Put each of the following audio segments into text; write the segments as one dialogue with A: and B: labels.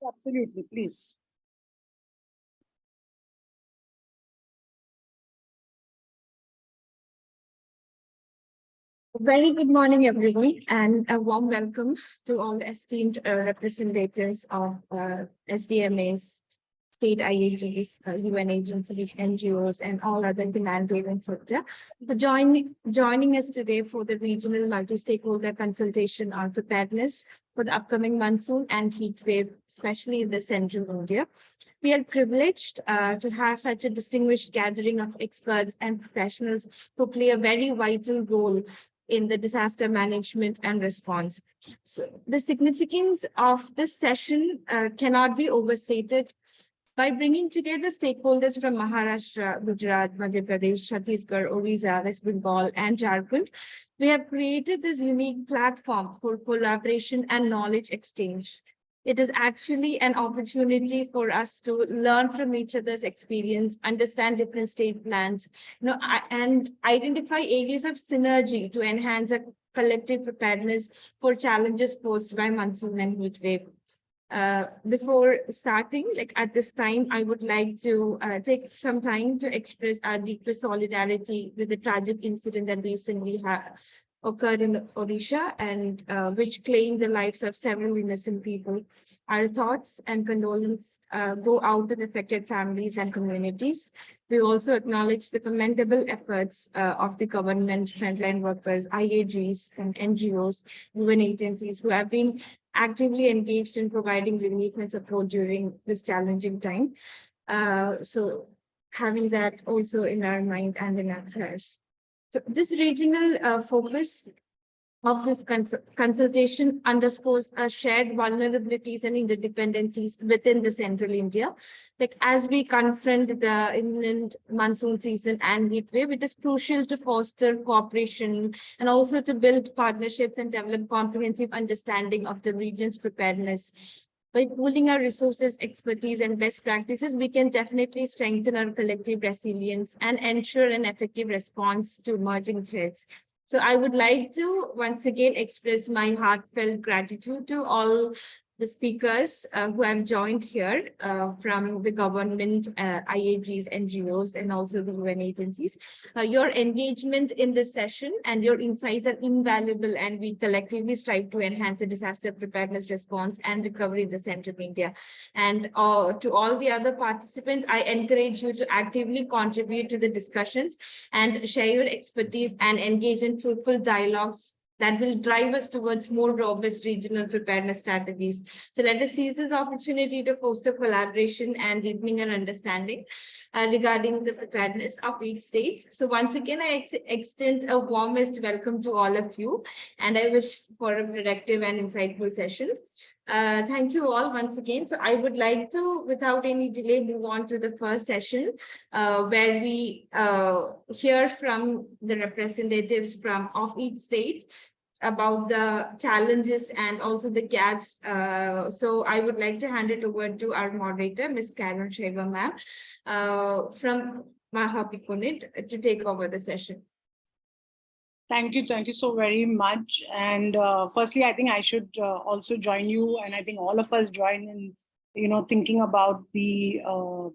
A: Absolutely, please.
B: Very good morning, everyone, and a warm welcome to all the esteemed representatives of SDMA'S, State IAGs, UN agencies, NGOs, and all other humanitarian sector for joining us today for the regional multi-stakeholder consultation on preparedness for the upcoming monsoon and heat wave, especially in the central India. We are privileged to have such a distinguished gathering of experts and professionals who play a very vital role in the disaster management and response. So the significance of this session cannot be overstated. By bringing together stakeholders from Maharashtra, Gujarat, Madhya Pradesh, Chhattisgarh, Orissa, West Bengal, and Jharkhand, we have created this unique platform for collaboration and knowledge exchange. It is actually an opportunity for us to learn from each other's experience, understand different state plans, and identify areas of synergy to enhance a collective preparedness for challenges posed by monsoon and heat wave. Before starting, at this time, I would like to take some time to express our deepest solidarity with the tragic incident that recently occurred in Orissa and which claimed the lives of several innocent people. Our thoughts and condolences go out to the affected families and communities. We also acknowledge the commendable efforts of the government, frontline workers, IAGs, and NGOs, UN agencies who have been actively engaged in providing relief and support during this challenging time. So having that also in our mind and in our prayers. So this regional focus of this consultation underscores shared vulnerabilities and interdependencies within the central India. As we confront the imminent monsoon season and heat wave, it is crucial to foster cooperation and also to build partnerships and develop comprehensive understanding of the region's preparedness. By pooling our resources, expertise, and best practices, we can definitely strengthen our collective resilience and ensure an effective response to emerging threats. So I would like to once again express my heartfelt gratitude to all the speakers who have joined here from the government, IAGs, NGOs, and also the UN agencies. Your engagement in this session and your insights are invaluable, and we collectively strive to enhance the disaster preparedness response and recovery in the central India. And to all the other participants, I encourage you to actively contribute to the discussions and share your expertise and engage in fruitful dialogues that will drive us towards more robust regional preparedness strategies. So let us seize this opportunity to foster collaboration and deepening our understanding regarding the preparedness of each state. So once again, I extend a warmest welcome to all of you, and I wish for a productive and insightful session. Thank you all once again. So I would like to, without any delay, move on to the first session where we hear from the representatives of each state about the challenges and also the gaps. So I would like to hand it over to our moderator, Ms. Karen Sheva ma'am from Maharashtra to take over the session.
A: Thank you so very much. And firstly, I think I should also join you, and I think all of us join in, thinking about the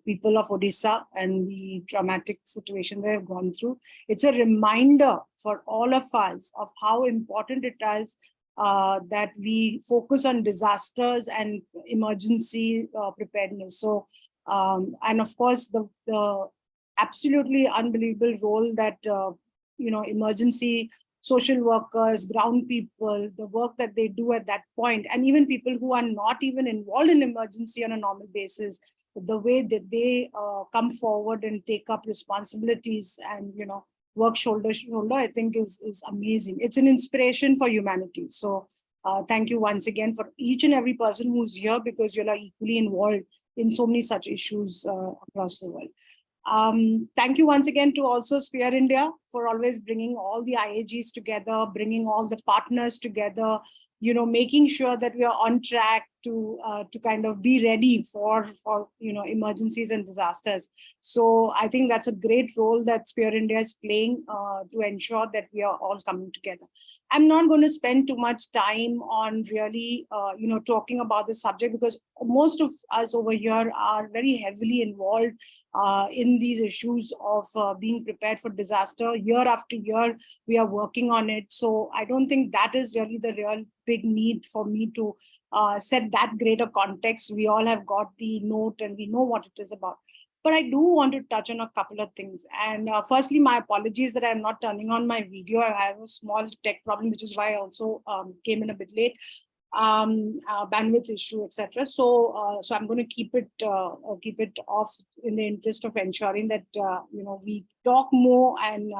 A: people of Orissa and the traumatic situation they have gone through. It's a reminder for all of us of how important it is that we focus on disasters and emergency preparedness. So, and of course, the absolutely unbelievable role that emergency social workers, ground people, the work that they do at that point, and even people who are not even involved in emergency on a normal basis, the way that they come forward and take up responsibilities and, work shoulder to shoulder, I think is amazing. It's an inspiration for humanity. So thank you once again for each and every person who's here, because you're equally involved in so many such issues across the world. Thank you once again to also Sphere India for always bringing all the IAGs together, bringing all the partners together, you know, making sure that we are on track to kind of be ready for you know, emergencies and disasters. So I think that's a great role that Sphere India is playing to ensure that we are all coming together. I'm not going to spend too much time on really you know, talking about this subject, because most of us over here are very heavily involved in these issues of being prepared for disaster. Year after year, we are working on it. So I don't think that is really the real big need for me to set that greater context. We all have got the note and we know what it is about. But I do want to touch on a couple of things. And firstly, my apologies that I'm not turning on my video. I have a small tech problem, which is why I also came in a bit late. Bandwidth issue, etc. So I'm going to keep it off in the interest of ensuring that you know, we talk more and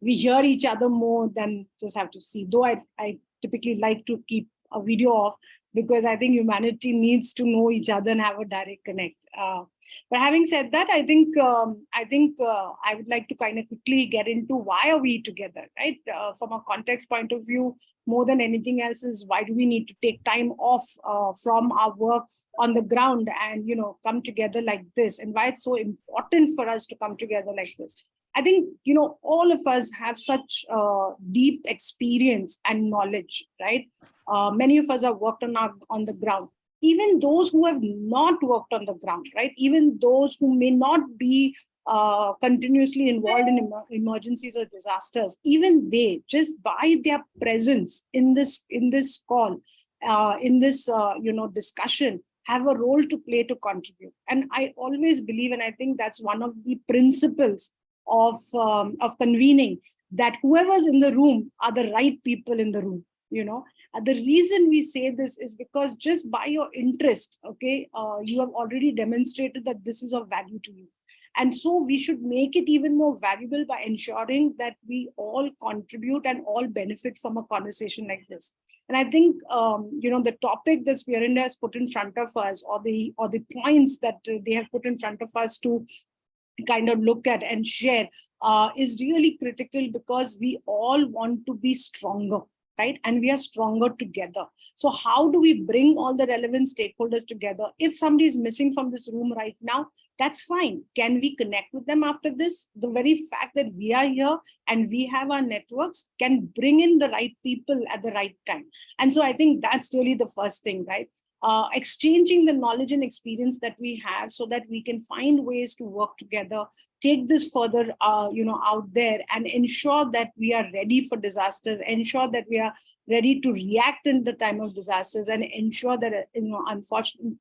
A: we hear each other more than just have to see. Though I typically like to keep a video off, because I think humanity needs to know each other and have a direct connect. But having said that, I think I would like to kind of quickly get into why are we together, right? From a context point of view, more than anything else is why do we need to take time off from our work on the ground and, you know, come together like this, and why it's so important for us to come together like this. I think, you know, all of us have such deep experience and knowledge, right? Many of us have worked on the ground. Even those who have not worked on the ground, right? Even those who may not be continuously involved in emergencies or disasters, even they, just by their presence in this call, in this you know, discussion, have a role to play to contribute. And I always believe, and I think that's one of the principles of convening, that whoever's in the room are the right people in the room, you know. The reason we say this is because just by your interest, okay, you have already demonstrated that this is of value to you. And so we should make it even more valuable by ensuring that we all contribute and all benefit from a conversation like this. And I think, you know, the topic that Sphere India has put in front of us, or the points that they have put in front of us to kind of look at and share is really critical, because we all want to be stronger, right? And we are stronger together. So how do we bring all the relevant stakeholders together? If somebody is missing from this room right now, that's fine. Can we connect with them after this? The very fact that we are here and we have our networks can bring in the right people at the right time. And so I think that's really the first thing, right? Exchanging the knowledge and experience that we have, so that we can find ways to work together, take this further, you know, out there, and ensure that we are ready for disasters, ensure that we are ready to react in the time of disasters, and ensure that, you know,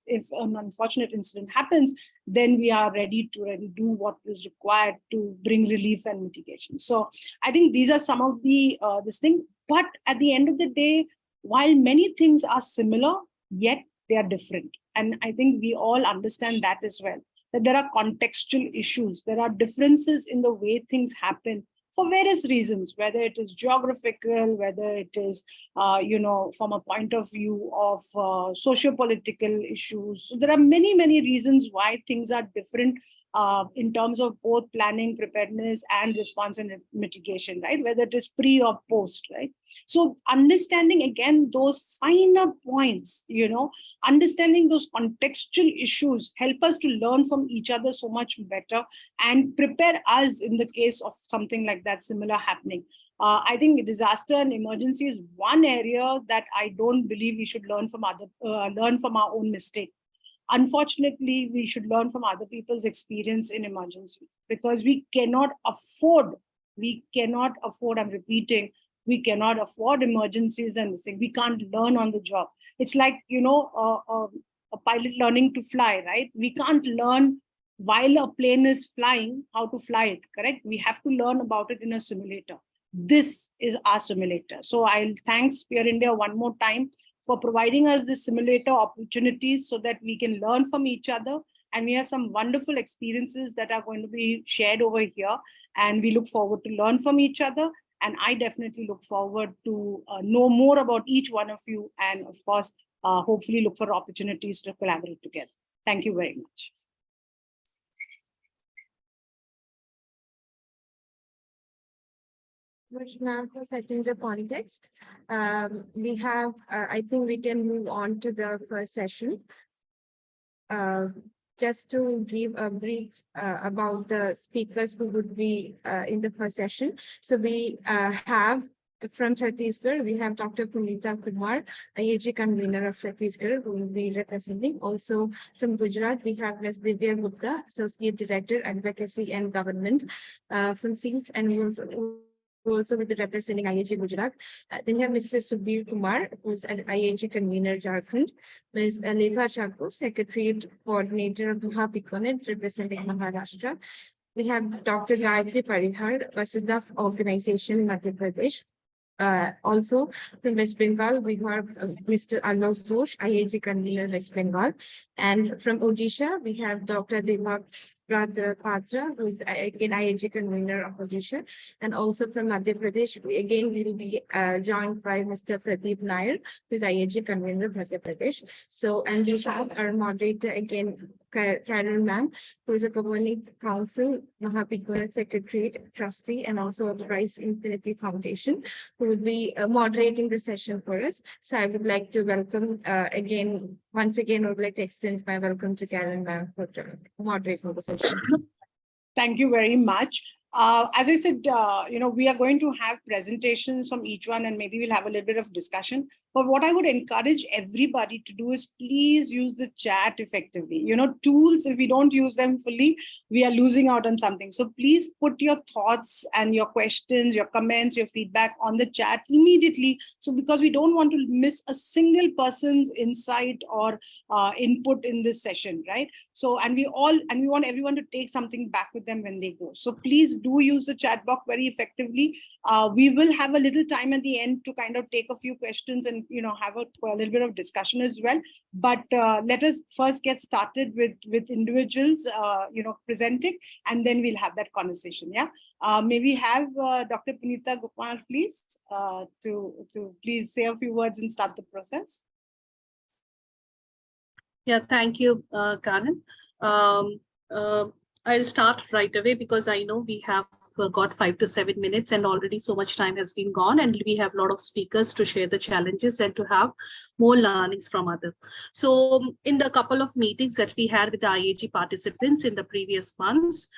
A: if an unfortunate incident happens, then we are ready to do what is required to bring relief and mitigation. So I think these are some of the this thing. But at the end of the day, while many things are similar, yet they are different. And I think we all understand that as well, that there are contextual issues, there are differences in the way things happen for various reasons, whether it is geographical, whether it is, you know, from a point of view of socio-political issues. So there are many, many reasons why things are different in terms of both planning, preparedness, and response and mitigation, right? Whether it is pre or post, right? So understanding, again, those finer points, you know, understanding those contextual issues help us to learn from each other so much better and prepare us in the case of something like that similar happening. I think disaster and emergency is one area that I don't believe we should learn from our own mistake. Unfortunately, we should learn from other people's experience in emergencies, because we cannot afford, I'm repeating, we cannot afford emergencies and this thing. We can't learn on the job. It's like, you know, a pilot learning to fly, right? We can't learn while a plane is flying how to fly it, correct? We have to learn about it in a simulator. This is our simulator. So I'll thank Sphere India one more time for providing us this simulator opportunities so that we can learn from each other. And we have some wonderful experiences that are going to be shared over here. And we look forward to learn from each other. And I definitely look forward to know more about each one of you. And of course, hopefully look for opportunities to collaborate together. Thank you very much.
B: Much, ma'am, for setting the context. We have, I think we can move on to the first session. Uh, just to give a brief about the speakers who would be in the first session. So we have from Chhattisgarh, we have Dr. Punita Kumar, IAG convener of Chhattisgarh, who will be representing. Also from Gujarat, we have Ms. Divya Gupta, Associate Director, Advocacy and Government from SEALS, and we also will be representing IAG Gujarat. Then we have Mr. Subir Kumar, who is an IAG convener, Jharkhand. Ms. Lekha Chaku, Secretariat Coordinator of Multi-Stakeholder representing Maharashtra. We have Dr. Gayatri Parihar, President of Organization, Madhya Pradesh. Also from West Bengal, we have Mr. Arnav Ghosh, IAG convener, West Bengal. And from Odisha, we have Dr. Devak Patra, who is again IAG convener of Orissa, and also from Madhya Pradesh, we will be joined by Mr. Pradeep Nair, who is IAG convener of Madhya Pradesh. So, and we have our moderator again, Carol Ma'am, who is a governing council, Mahapikunat Secretariat Trustee, and also of the Rice Infinity Foundation, who will be moderating the session for us. So I would like to welcome once again, I would like to extend my welcome to Karen Ma'am for moderating the session.
A: Thank you very much. As I said, we are going to have presentations from each one, and maybe we'll have a little bit of discussion. But what I would encourage everybody to do is please use the chat effectively. Tools, if we don't use them fully, we are losing out on something. So please put your thoughts and your questions, your comments, your feedback on the chat immediately. So because we don't want to miss a single person's insight or input in this session, right? So, and we want everyone to take something back with them when they go. So please do use the chat box very effectively. We will have a little time at the end to kind of take a few questions and have a little bit of discussion as well. But let us first get started with individuals presenting, and then we'll have that conversation. Yeah. May we have Dr. Punita Kumar, please, to please say a few words and start the process.
C: Yeah, thank you, Karen. I'll start right away because I know we have got 5 to 7 minutes and already so much time has been gone, and we have a lot of speakers to share the challenges and to have more learnings from others. So in the couple of meetings that we had with the IAG participants in the previous months,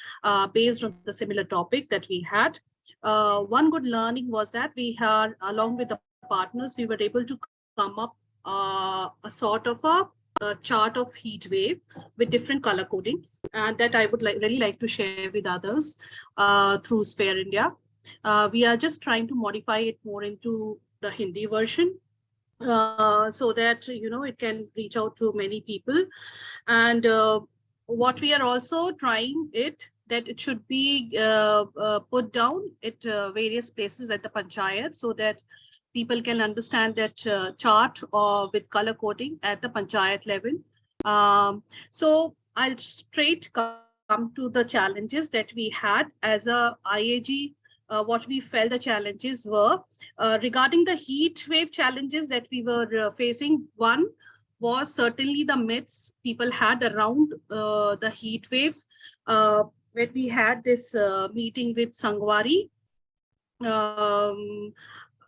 C: based on the similar topic that we had, one good learning was that we had, along with the partners, we were able to come up a sort of a chart of heat wave with different color codings, and that I would really like to share with others through Spare India. We are just trying to modify it more into the Hindi version so that it can reach out to many people. And what we are also trying that it should be put down at various places at the panchayat, so that people can understand that chart with color coding at the panchayat level. So I'll straight come to the challenges that we had as a IAG. What we felt the challenges were regarding the heat wave challenges that we were facing. One was certainly the myths people had around the heat waves. When we had this meeting with Sangwari,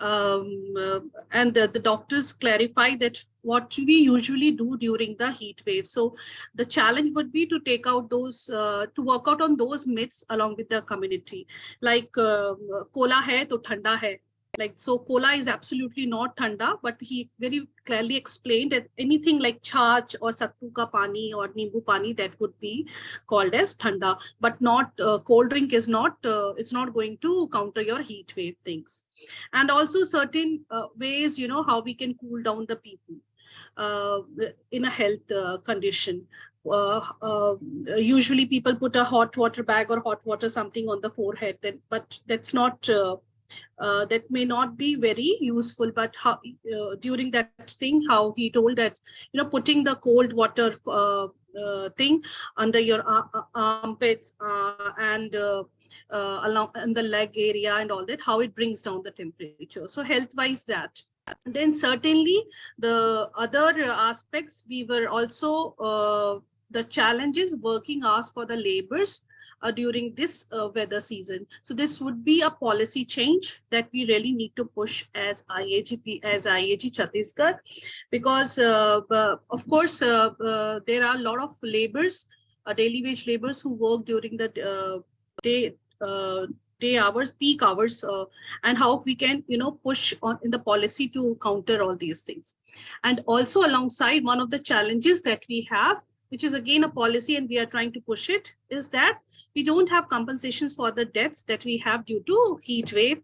C: and the doctors clarify that what we usually do during the heat wave. So the challenge would be to take out those, to work out on those myths along with the community. Like kola hai to thanda hai. Like, so kola is absolutely not thanda, but he very clearly explained that anything like chach or sattu ka pani or nimbu pani, that would be called as thanda, but not cold drink is not, it's not going to counter your heat wave things. And also certain ways, how we can cool down the people in a health condition. Usually people put a hot water bag or hot water something on the forehead, but that's not, that may not be very useful. But how, during that thing, how he told that, putting the cold water thing under your armpits and along in the leg area and all that, how it brings down the temperature. So health wise that. Then certainly the other aspects, we were also the challenges working hours for the laborers. during this weather season. So this would be a policy change that we really need to push as IAG Chhattisgarh, because of course there are a lot of laborers, daily wage laborers who work during the day hours, peak hours, and how we can push on in the policy to counter all these things. And also alongside, one of the challenges that we have, which is again a policy and we are trying to push it, is that we don't have compensations for the deaths that we have due to heat wave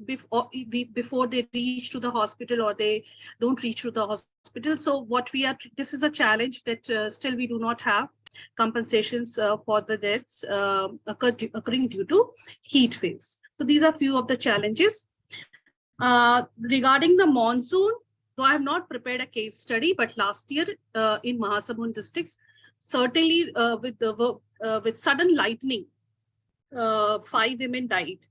C: before they reach to the hospital, or they don't reach to the hospital. So this is a challenge that still we do not have compensations for the deaths occurring due to heat waves. So these are few of the challenges. Regarding the monsoon, though I have not prepared a case study, but last year in Maharashtra districts, certainly with sudden lightning, 5 women died.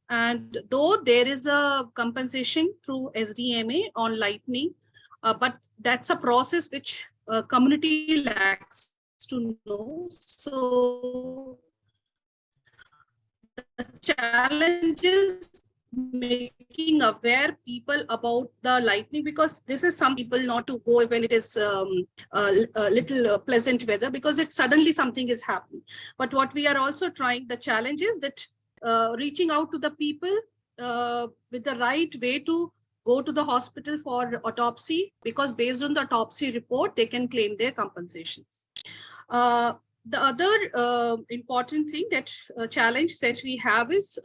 C: And though there is a compensation through SDMA on lightning, but that's a process which community lacks to know. So the challenge is making aware people about the lightning, because this is some people not to go when it is a little pleasant weather, because it suddenly something is happening. But what we are also trying, the challenge is that reaching out to the people with the right way to go to the hospital for autopsy, because based on the autopsy report, they can claim their compensations. The other important thing challenge that we have is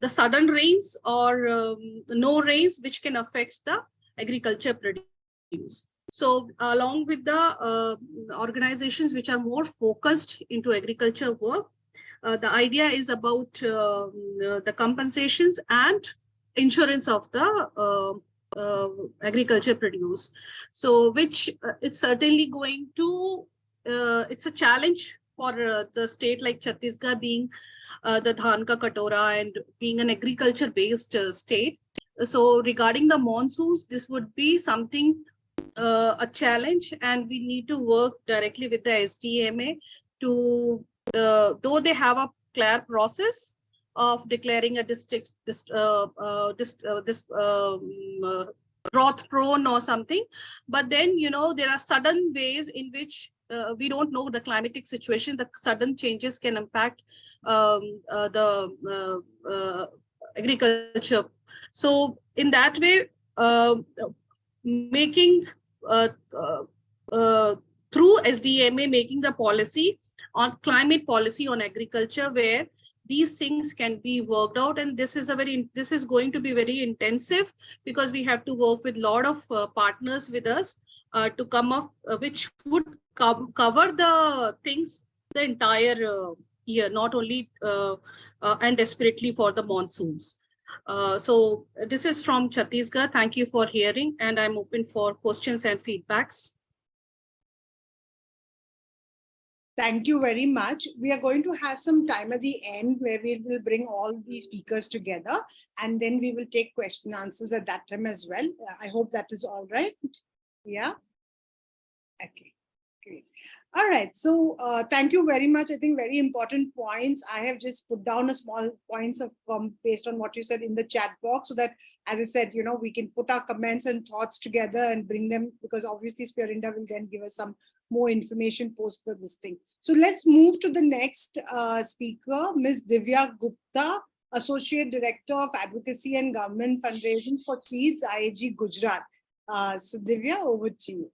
C: the sudden rains or no rains, which can affect the agriculture produce. So along with the organizations which are more focused into agriculture work, the idea is about the compensations and insurance of the agriculture produce. So which it's certainly going to, it's a challenge for the state like Chhattisgarh, being the Dhan Ka Katora and being an agriculture based state. So regarding the monsoons, this would be something, a challenge, and we need to work directly with the SDMA to, though they have a clear process of declaring a district drought prone or something, but then there are sudden ways in which we don't know the climatic situation. The sudden changes can impact the agriculture. So in that way, making through SDMA, making the policy on climate policy on agriculture, where these things can be worked out. And this is going to be very intensive, because we have to work with a lot of partners with us to come up, which would cover the things the entire year, not only and desperately for the monsoons. So this is from Chhattisgarh. Thank you for hearing, and I'm open for questions and feedbacks.
A: Thank you very much. We are going to have some time at the end where we will bring all the speakers together, and then we will take question answers at that time as well. I hope that is all right. Yeah. Okay, great. All right, so thank you very much. I think very important points. I have just put down a small points of based on what you said in the chat box, so that, as I said, we can put our comments and thoughts together and bring them, because obviously Spear India will then give us some more information post this thing. So let's move to the next speaker, Ms. Divya Gupta, Associate Director of Advocacy and Government Fundraising for Seeds, IAG Gujarat. So Divya, over to you.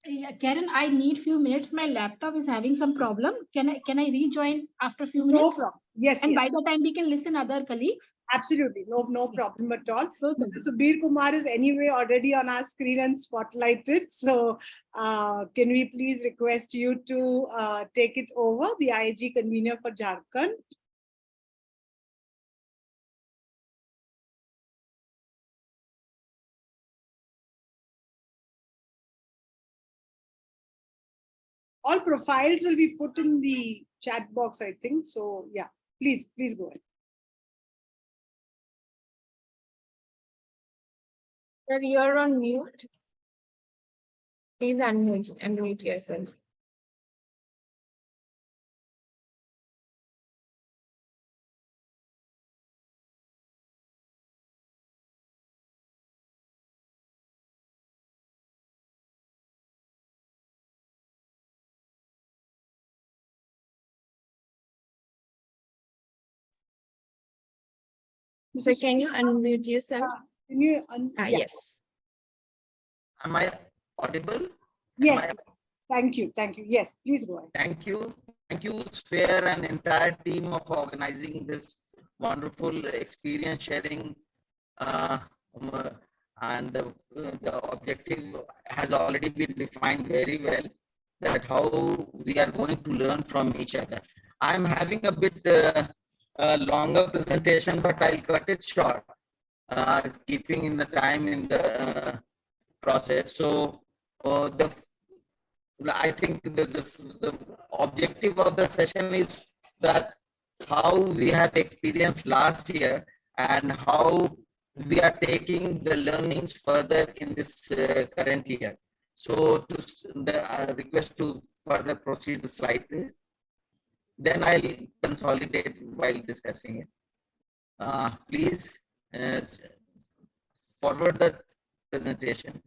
D: Yeah, Karen, I need few minutes. My laptop is having some problem. Can I rejoin after a few minutes?
A: No problem. Yes,
D: and
A: yes.
D: by the time we can listen other colleagues.
A: Absolutely, no problem at all.
D: So,
A: Mr. Subir Kumar is anyway already on our screen and spotlighted. So can we please request you to take it over, the IAG convener for Jharkhand? All profiles will be put in the chat box, I think. So yeah, please go ahead.
B: Sir, you're on mute. Please unmute yourself. So can you unmute yourself?
A: Can you?
B: Yes.
E: Am I audible?
A: Yes.
E: Am I-
A: Yes. Thank you. Thank you. Yes, please go ahead.
E: Thank you. Thank you, Sphere and entire team of organizing this wonderful experience sharing. And the objective has already been defined very well, that how we are going to learn from each other. I'm having a bit longer presentation, but I'll cut it short, keeping in the time in the process. So I think the objective of the session is that how we have experienced last year and how we are taking the learnings further in this current year. So the request to further proceed the slide, please. Then I'll consolidate while discussing it. Please forward the presentation.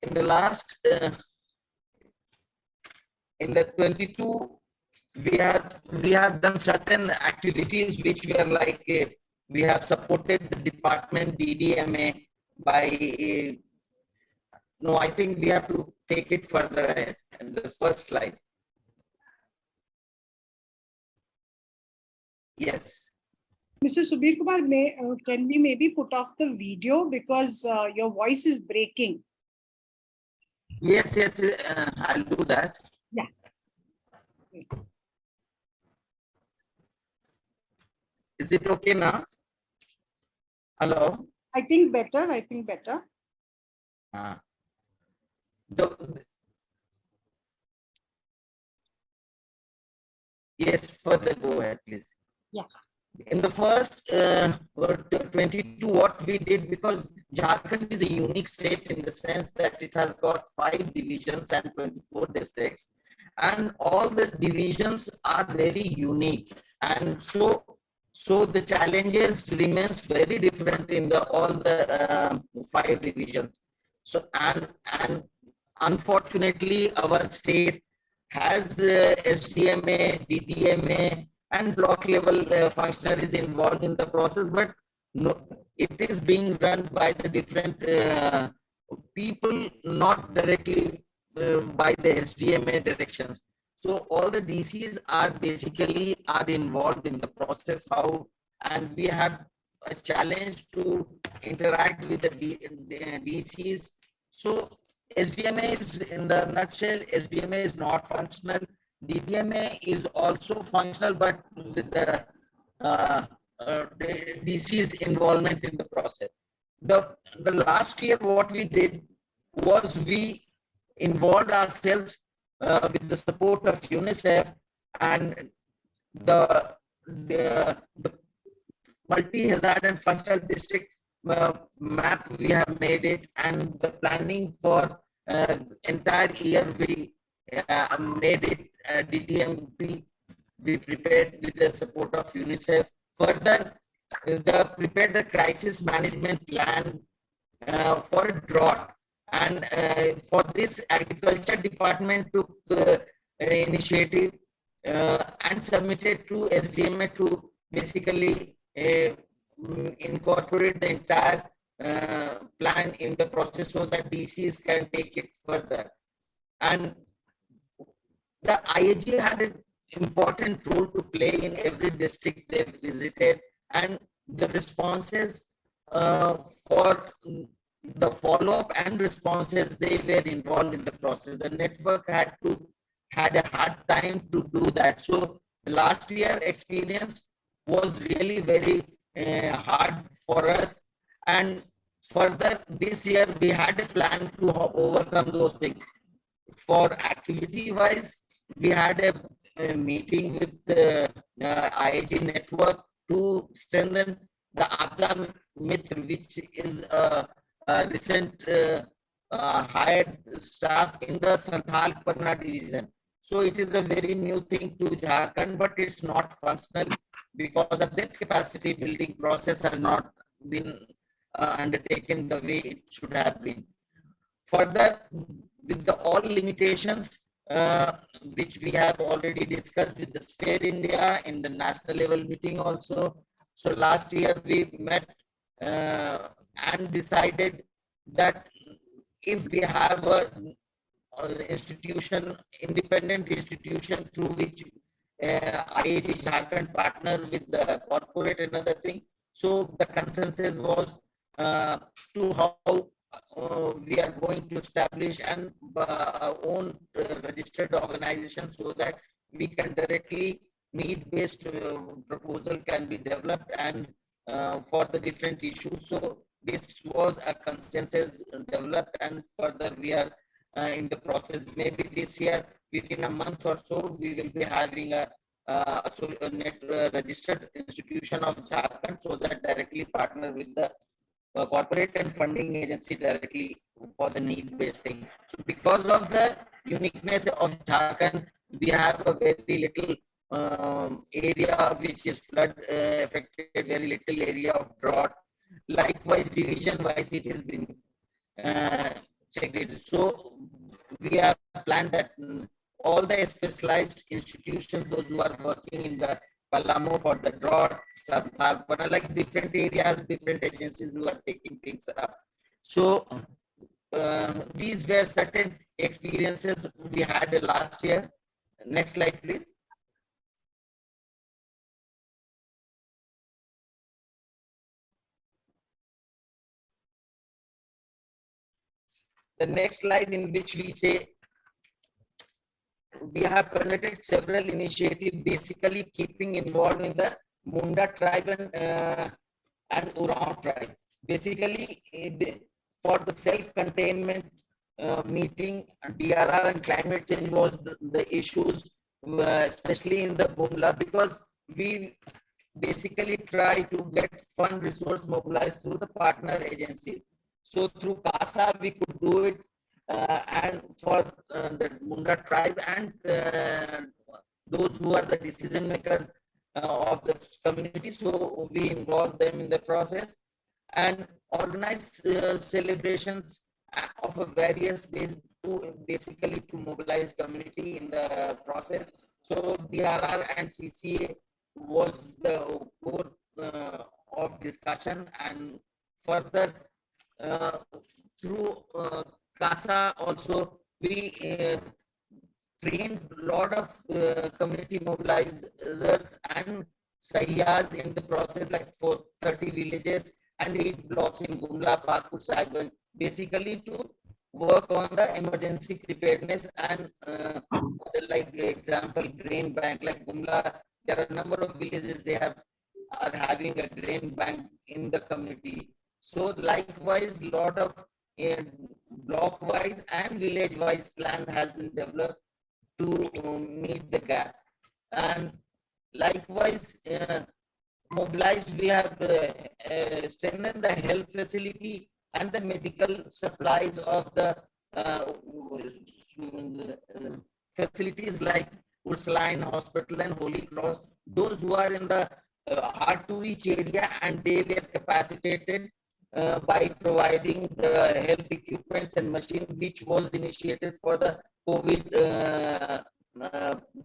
E: In the last, in the 22, we have done certain activities which were like we have supported the department DDMA by no, I think we have to take it further ahead in the first slide. Yes.
A: Mr. Subir Kumar, can we maybe put off the video because your voice is breaking?
E: Yes, yes, I'll do that.
A: Yeah.
E: Is it okay now? Hello?
A: I think better. I think better.
E: Yes, further go ahead, please.
A: Yeah.
E: In the first 22, what we did, because Jharkhand is a unique state in the sense that it has got 5 divisions and 24 districts, and all the divisions are very unique, and so the challenges remains very different in all the 5 divisions. So and unfortunately, our state has SDMA, DDMA, and block level functionaries involved in the process, but no, it is being run by the different people, not directly by the SDMA directions. So all the DCs are basically involved in the process. How, and we have a challenge to interact with the DCs. So SDMA is, in the nutshell, SDMA is not functional. DDMA is also functional, but with the DC's involvement in the process. The last year, what we did was we involved ourselves with the support of UNICEF and the multi-hazard and functional district map. We have made it, and the planning for entire year we made it. DDMP we prepared with the support of UNICEF. Further, prepared the crisis management plan for drought, and for this agriculture department took the initiative and submitted to SDMA to basically incorporate the entire plan in the process so that DCs can take it further. And the IAG had an important role to play in every district they visited, and the responses for the follow-up and responses, they were involved in the process. The network had a hard time to do that. So last year experience was really very hard for us, and further this year we had a plan to overcome those things. For activity wise, we had a meeting with the IAG network to strengthen the Aapda Mitra, which is a recent hired staff in the Santhal Parna division. So it is a very new thing to Jharkhand, but it's not functional because of that capacity building process has not been undertaken the way it should have been. Further, with the all limitations which we have already discussed with the Sphere India in the national level meeting also. So last year we met and decided that if we have a institution, independent institution through which IAG Jharkhand partner with the corporate and other thing. So the consensus was to how we are going to establish an own registered organization so that we can directly need-based proposal can be developed and for the different issues. So this was a consensus developed, and further we are in the process. Maybe this year, within a month or so, we will be having a net registered institution of Jharkhand, so that directly partner with the corporate and funding agency directly for the need-based thing. So because of the uniqueness of Jharkhand, we have a very little area which is flood affected, very little area of drought. Likewise, division-wise, it has been segregated. So we have planned that all the specialized institutions, those who are working in the Palamo for the drought, like different areas, different agencies who are taking things up. So these were certain experiences we had last year. Next slide, please. The next slide, in which we say we have conducted several initiatives, basically keeping involved in the Munda tribe and Uran tribe. Basically, for the self-containment meeting, DRR and climate change was the issues, especially in the Bumla, because we basically try to get fund resource mobilized through the partner agencies. So through CASA, we could do it, and for the Munda tribe and those who are the decision maker of the community. So we involve them in the process and organize celebrations of a various ways to basically to mobilize community in the process. So DRR and CCA was the core of discussion, and further through CASA also we trained a lot of community mobilizers and sahyas in the process, like for 30 villages and 8 blocks in Gumla, Parkur, Saigon, basically to work on the emergency preparedness and like example grain bank like Gumla. There are a number of villages they are having a grain bank in the community. So likewise, lot of block wise and village wise plan has been developed to meet the gap. And likewise, mobilized, we have strengthened the health facility and the medical supplies of the facilities like Ursuline Hospital and Holy Cross, those who are in the hard to reach area, and they were capacitated by providing the health equipments and machines, which was initiated for the COVID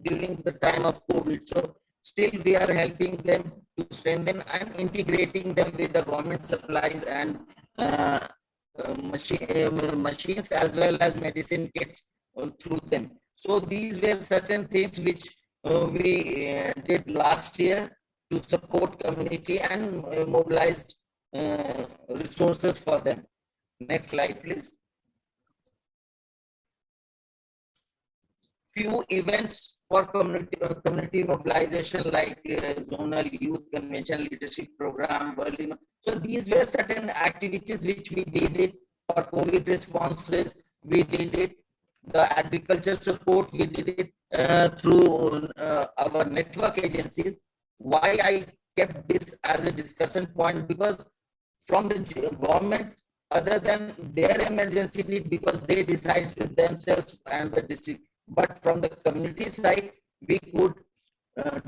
E: during the time of COVID. So still we are helping them to strengthen and integrating them with the government supplies and machines as well as medicine kits through them. So these were certain things which we did last year to support community and mobilized resources for them. Next slide, please. Few events for community mobilization like zonal youth convention leadership program. So these were certain activities which we did it for COVID responses. We did it, the agriculture support, we did it through our network agencies. Why I kept this as a discussion point? Because from the government, other than their emergency need, because they decide with themselves and the district, but from the community side, we could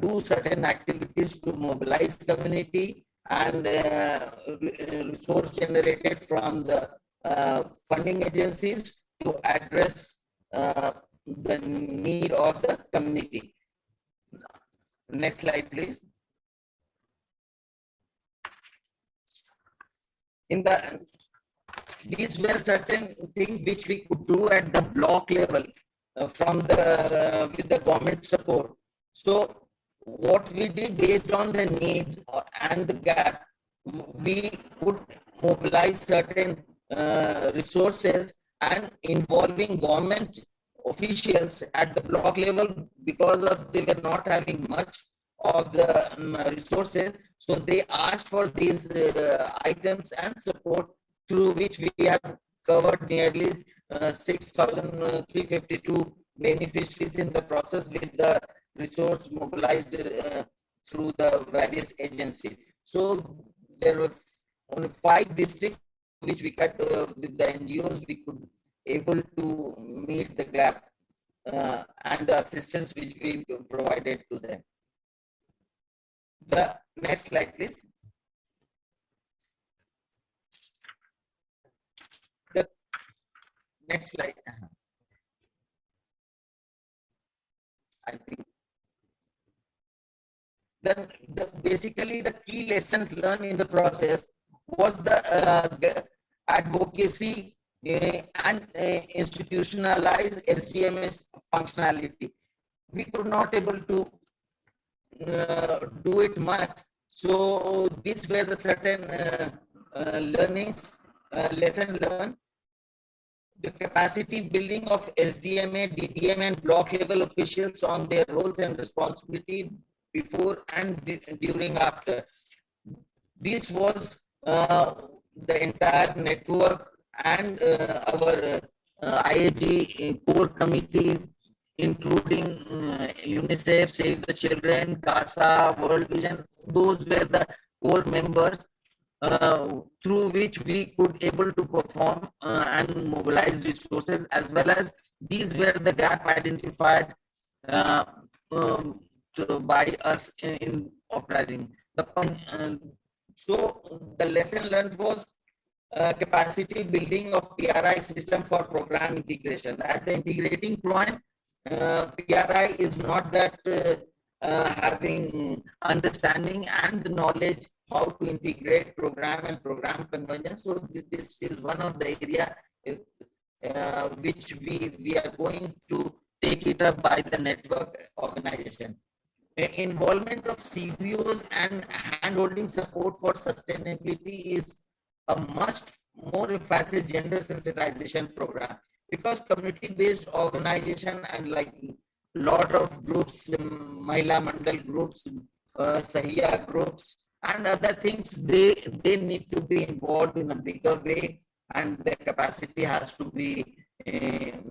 E: do certain activities to mobilize community and resource generated from the funding agencies to address the need of the community. Next slide, please. These were certain things which we could do at the block level from the with the government support. So what we did based on the need and the gap, we could mobilize certain resources and involving government officials at the block level, because of they were not having much of the resources. So they asked for these items and support, through which we have covered nearly 6,352 beneficiaries in the process, with the resource mobilized through the various agencies. So there were only 5 districts which we cut with the NGOs. We could able to meet the gap and the assistance which we provided to them. The next slide, please. The next slide. I think then basically the key lesson learned in the process was the advocacy and institutionalized SDMA'S functionality. We could not able to do it much. So these were the certain learnings, lesson learned. The capacity building of SDMA, DDM and block level officials on their roles and responsibility before and during after. This was the entire network and our IAG core committee, including UNICEF, Save the Children, CASA, World Vision. Those were the core members through which we could able to perform and mobilize resources, as well as these were the gap identified by us in operating. So the lesson learned was capacity building of PRI system for program integration. At the integrating point, PRI is not that having understanding and the knowledge how to integrate program and program convergence. So this is one of the area which we are going to take it up by the network organization. Involvement of CBOs and handholding support for sustainability is a much more emphasis gender sensitization program, because community-based organization and like lot of groups, Mahila Mandal groups, Sahiya groups and other things, they need to be involved in a bigger way, and their capacity has to be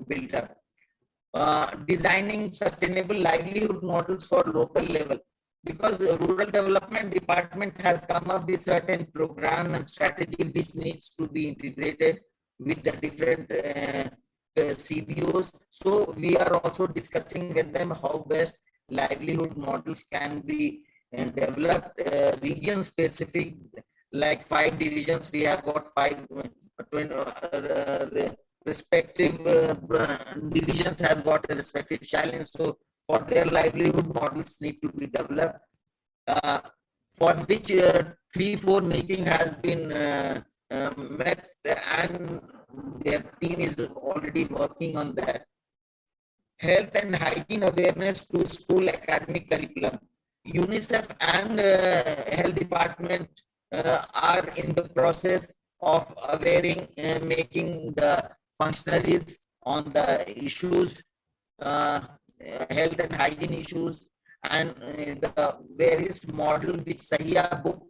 E: built up. Designing sustainable livelihood models for local level, because the rural development department has come up with certain program and strategy which needs to be integrated with the different CBOs. So we are also discussing with them how best livelihood models can be developed region specific, like 5 divisions. We have got 5 respective divisions has got a respective challenge. So for their livelihood models need to be developed, for which 3-4 meeting has been met, and their team is already working on that. Health and hygiene awareness to school academic curriculum. UNICEF and health department are in the process of making the functionaries on the issues, health and hygiene issues, and the various model which Sahiya book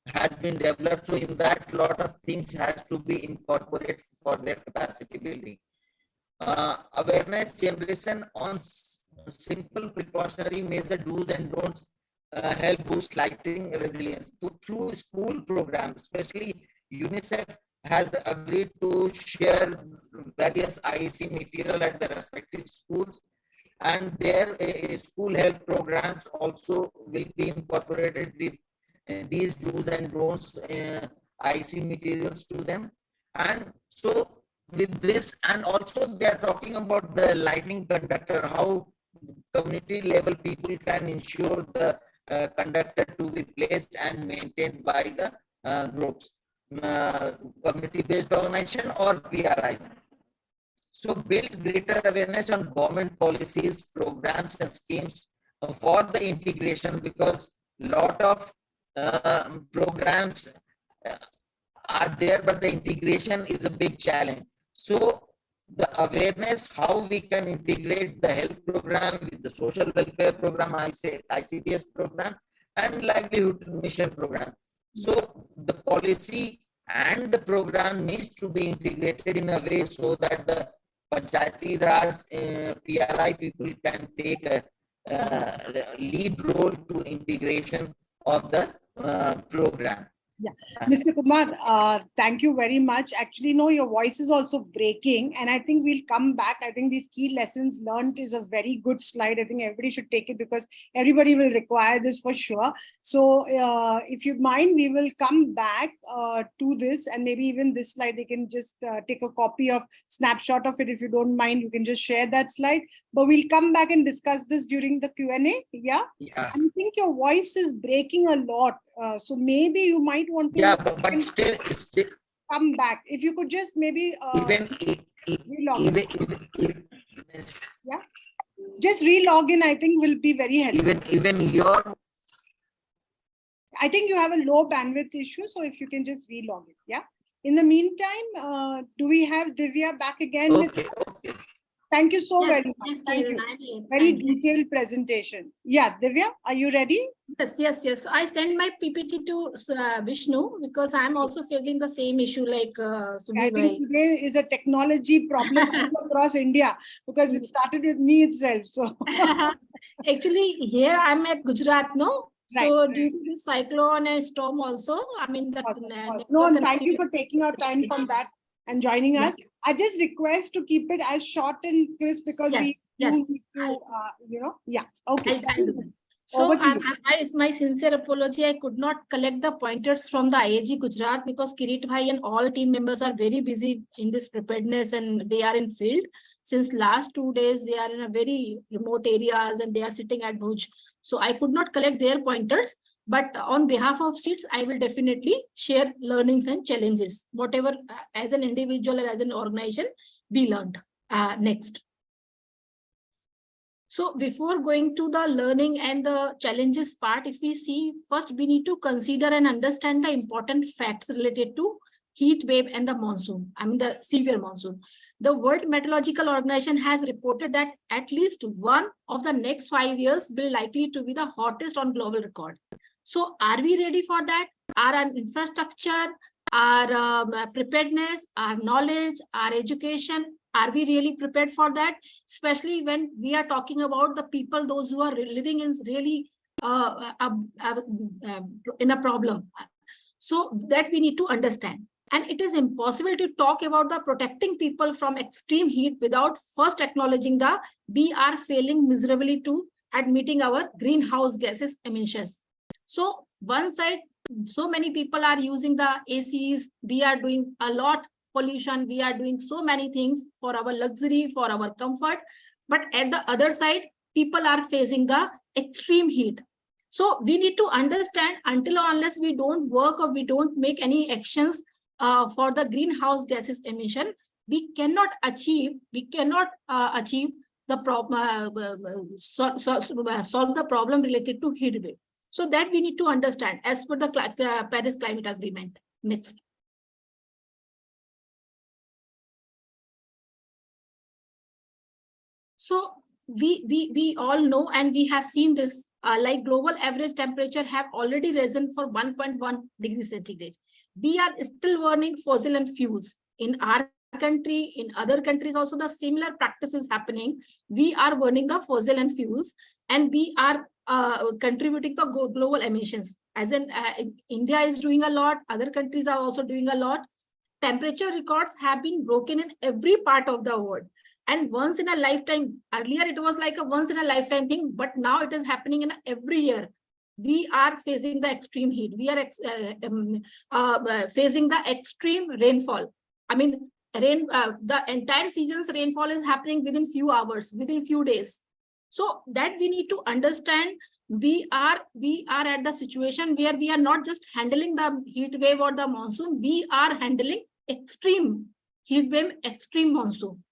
E: has been developed. So in that, lot of things has to be incorporated for their capacity building. Awareness generation on simple precautionary measure do's and don'ts help boost lighting resilience. So through school programs, especially UNICEF has agreed to share various IEC material at the respective schools, and their school health programs also will be incorporated with these do's and don'ts IEC materials to them. And so with this, and also they are talking about the lightning conductor, how community level people can ensure the conductor to be placed and maintained by the groups, community-based organization or PRIs. So build greater awareness on government policies, programs and schemes for the integration, because lot of programs are there, but the integration is a big challenge. So the awareness how we can integrate the health program with the social welfare program, ICDS program and livelihood mission program. So the policy and the program needs to be integrated in a way so that the Panchayati Raj PRI people can take a lead role to integration of the program.
A: Yeah, Mr. Kumar, thank you very much. Actually, no, your voice is also breaking, and I think we'll come back. I think these key lessons learned is a very good slide. I think everybody should take it because everybody will require this for sure. So if you mind, we will come back to this, and maybe even this slide, they can just take a copy of snapshot of it. If you don't mind, you can just share that slide, but we'll come back and discuss this during the Q&A. Yeah.
E: Yeah.
A: I think your voice is breaking a lot. So maybe you might want to
E: still
A: come back. If you could just maybe yeah, just relog in. I think will be very helpful.
E: Even your,
A: I think you have a low bandwidth issue, so if you can just relog it. Yeah. In the meantime, do we have Divya back again?
E: okay.
A: Thank you so very much.
D: Yes,
A: Thank
D: Kiran,
A: you.
D: I'm here.
A: Very
D: Thank you.
A: detailed presentation. Yeah, Divya, are you ready?
D: Yes. I send my PPT to Vishnu because I'm also facing the same issue like
A: I
D: Subir
A: think today is a technology problem across India because it started with me itself. So
D: actually, here I'm at Gujarat, no? So
A: right.
D: due to this cyclone and storm also, I mean the
A: No, and thank you for taking our time from that and joining us. I just request to keep it as short and crisp because we need to, yeah. Okay.
D: I'll do that. So my sincere apology. I could not collect the pointers from the IAG Gujarat because Kirit Bhai and all team members are very busy in this preparedness and they are in field. Since last 2 days, they are in a very remote areas and they are sitting at Bhuj. So I could not collect their pointers. But on behalf of SEEDS, I will definitely share learnings and challenges, whatever as an individual or as an organization we learned next. So before going to the learning and the challenges part, if we see, first we need to consider and understand the important facts related to heat wave and the monsoon, I mean the severe monsoon. The World Meteorological Organization has reported that at least one of the next 5 years will likely to be the hottest on global record. So are we ready for that? Our infrastructure, our preparedness, our knowledge, our education, are we really prepared for that? Especially when we are talking about the people, those who are living in really in a problem. So that we need to understand. And it is impossible to talk about the protecting people from extreme heat without first acknowledging that we are failing miserably to at meeting our greenhouse gases emissions. So one side, so many people are using the ACs. We are doing a lot pollution. We are doing so many things for our luxury, for our comfort. But at the other side, people are facing the extreme heat. So we need to understand until or unless we don't work or we don't make any actions for the greenhouse gases emission, we cannot achieve the problem, solve the problem related to heat wave. So that we need to understand as per the Paris Climate Agreement. Next. So we all know and we have seen this like global average temperature have already risen for 1.1 degrees centigrade. We are still burning fossil and fuels in our country, in other countries also the similar practice is happening. We are burning the fossil and fuels and we are contributing to global emissions. As in India is doing a lot, other countries are also doing a lot. Temperature records have been broken in every part of the world. And once in a lifetime, earlier it was like a once in a lifetime thing, but now it is happening in every year. We are facing the extreme heat. We are facing the extreme rainfall. I mean, the entire season's rainfall is happening within few hours, within few days. So that we need to understand. We are at the situation where we are not just handling the heat wave or the monsoon, we are handling extreme heat wave, extreme monsoon.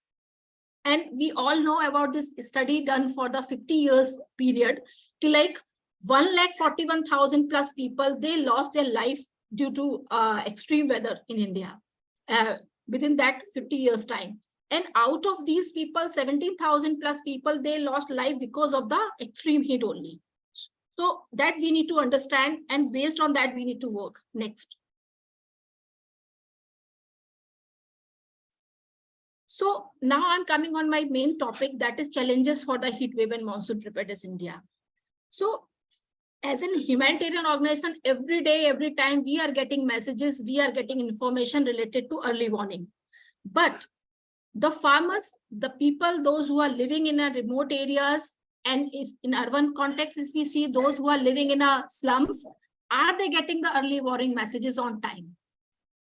D: And we all know about this study done for the 50 years period, to like 1,41,000 plus people, they lost their life due to extreme weather in India within that 50 years time. And out of these people, 17,000 plus people, they lost life because of the extreme heat only. So that we need to understand, and based on that, we need to work. Next. So now I'm coming on my main topic, that is challenges for the heat wave and monsoon preparedness in India. So as a humanitarian organization, every day, every time we are getting messages, we are getting information related to early warning. But the farmers, the people, those who are living in a remote areas and is in urban context, if we see those who are living in a slums, are they getting the early warning messages on time?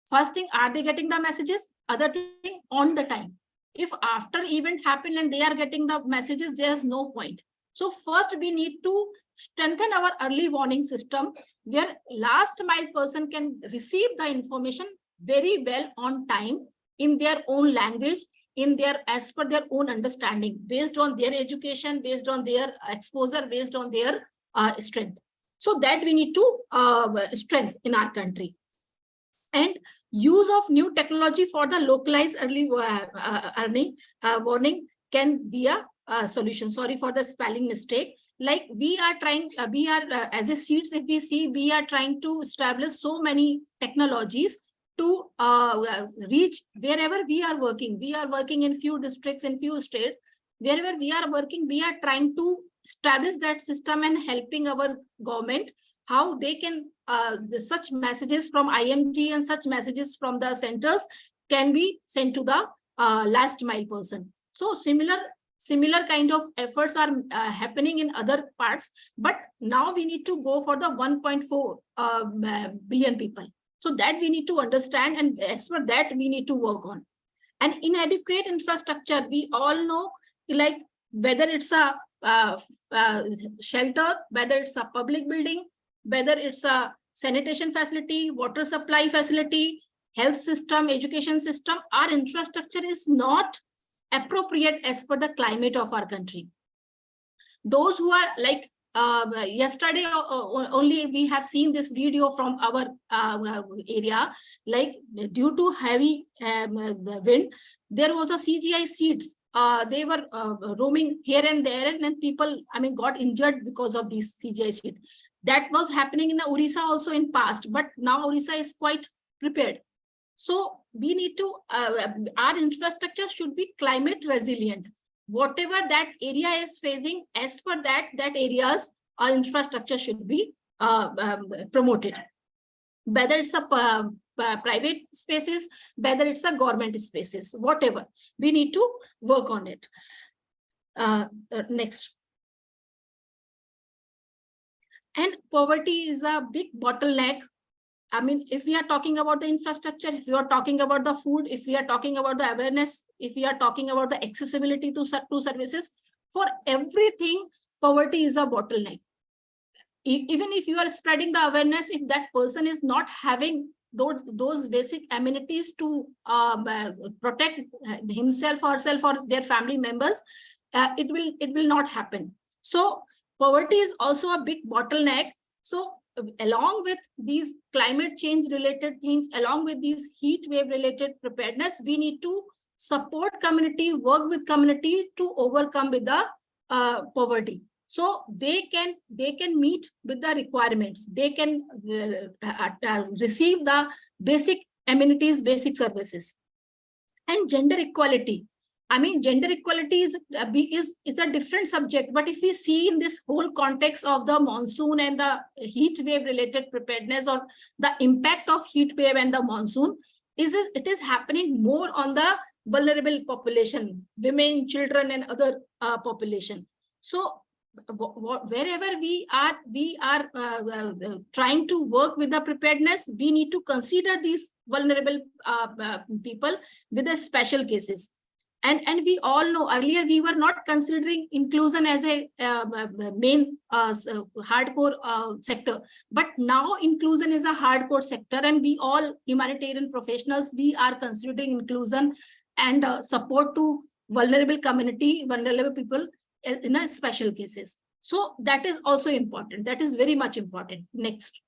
D: First thing, are they getting the messages? Other thing, on the time. If after event happened and they are getting the messages, there's no point. So first we need to strengthen our early warning system, where last mile person can receive the information very well on time in their own language, in their, as per their own understanding, based on their education, based on their exposure, based on their strength. So that we need to strengthen in our country. And use of new technology for the localized early warning can be a solution. Sorry for the spelling mistake. Like we are trying, as a seeds, if we see, we are trying to establish so many technologies to reach wherever we are working. We are working in few districts, in few states. Wherever we are working, we are trying to establish that system and helping our government, how they can, such messages from IMG and such messages from the centers can be sent to the last mile person. So similar kind of efforts are happening in other parts, but now we need to go for the 1.4 billion people. So that we need to understand, and as for that we need to work on. And inadequate infrastructure, we all know, like whether it's a shelter, whether it's a public building, whether it's a sanitation facility, water supply facility, health system, education system, our infrastructure is not appropriate as per the climate of our country. Those who are like, yesterday only we have seen this video from our area, like due to heavy wind, there was a CGI seeds. They were roaming here and there, and then people, got injured because of these CGI seeds. That was happening in Orissa also in past, but now Orissa is quite prepared. So we need to, our infrastructure should be climate resilient. Whatever that area is facing, as per that area's infrastructure should be promoted. Whether it's a private spaces, whether it's a government spaces, whatever, we need to work on it. Next. And poverty is a big bottleneck. If we are talking about the infrastructure, if we are talking about the food, if we are talking about the awareness, if we are talking about the accessibility to services, for everything, poverty is a bottleneck. Even if you are spreading the awareness, if that person is not having those basic amenities to protect himself or herself or their family members, it will not happen. So poverty is also a big bottleneck. So along with these climate change related things, along with these heat wave related preparedness, we need to support community, work with community to overcome with the poverty. So they can meet with the requirements. They can receive the basic amenities, basic services. And gender equality. Gender equality is a different subject, but if we see in this whole context of the monsoon and the heat wave related preparedness, or the impact of heat wave and the monsoon, it is happening more on the vulnerable population, women, children, and other population. So wherever we are trying to work with the preparedness, we need to consider these vulnerable people with the special cases. And we all know earlier we were not considering inclusion as a main hardcore sector, but now inclusion is a hardcore sector, and we all humanitarian professionals, we are considering inclusion and support to vulnerable community, vulnerable people in a special cases. So that is also important. That is very much important. Next.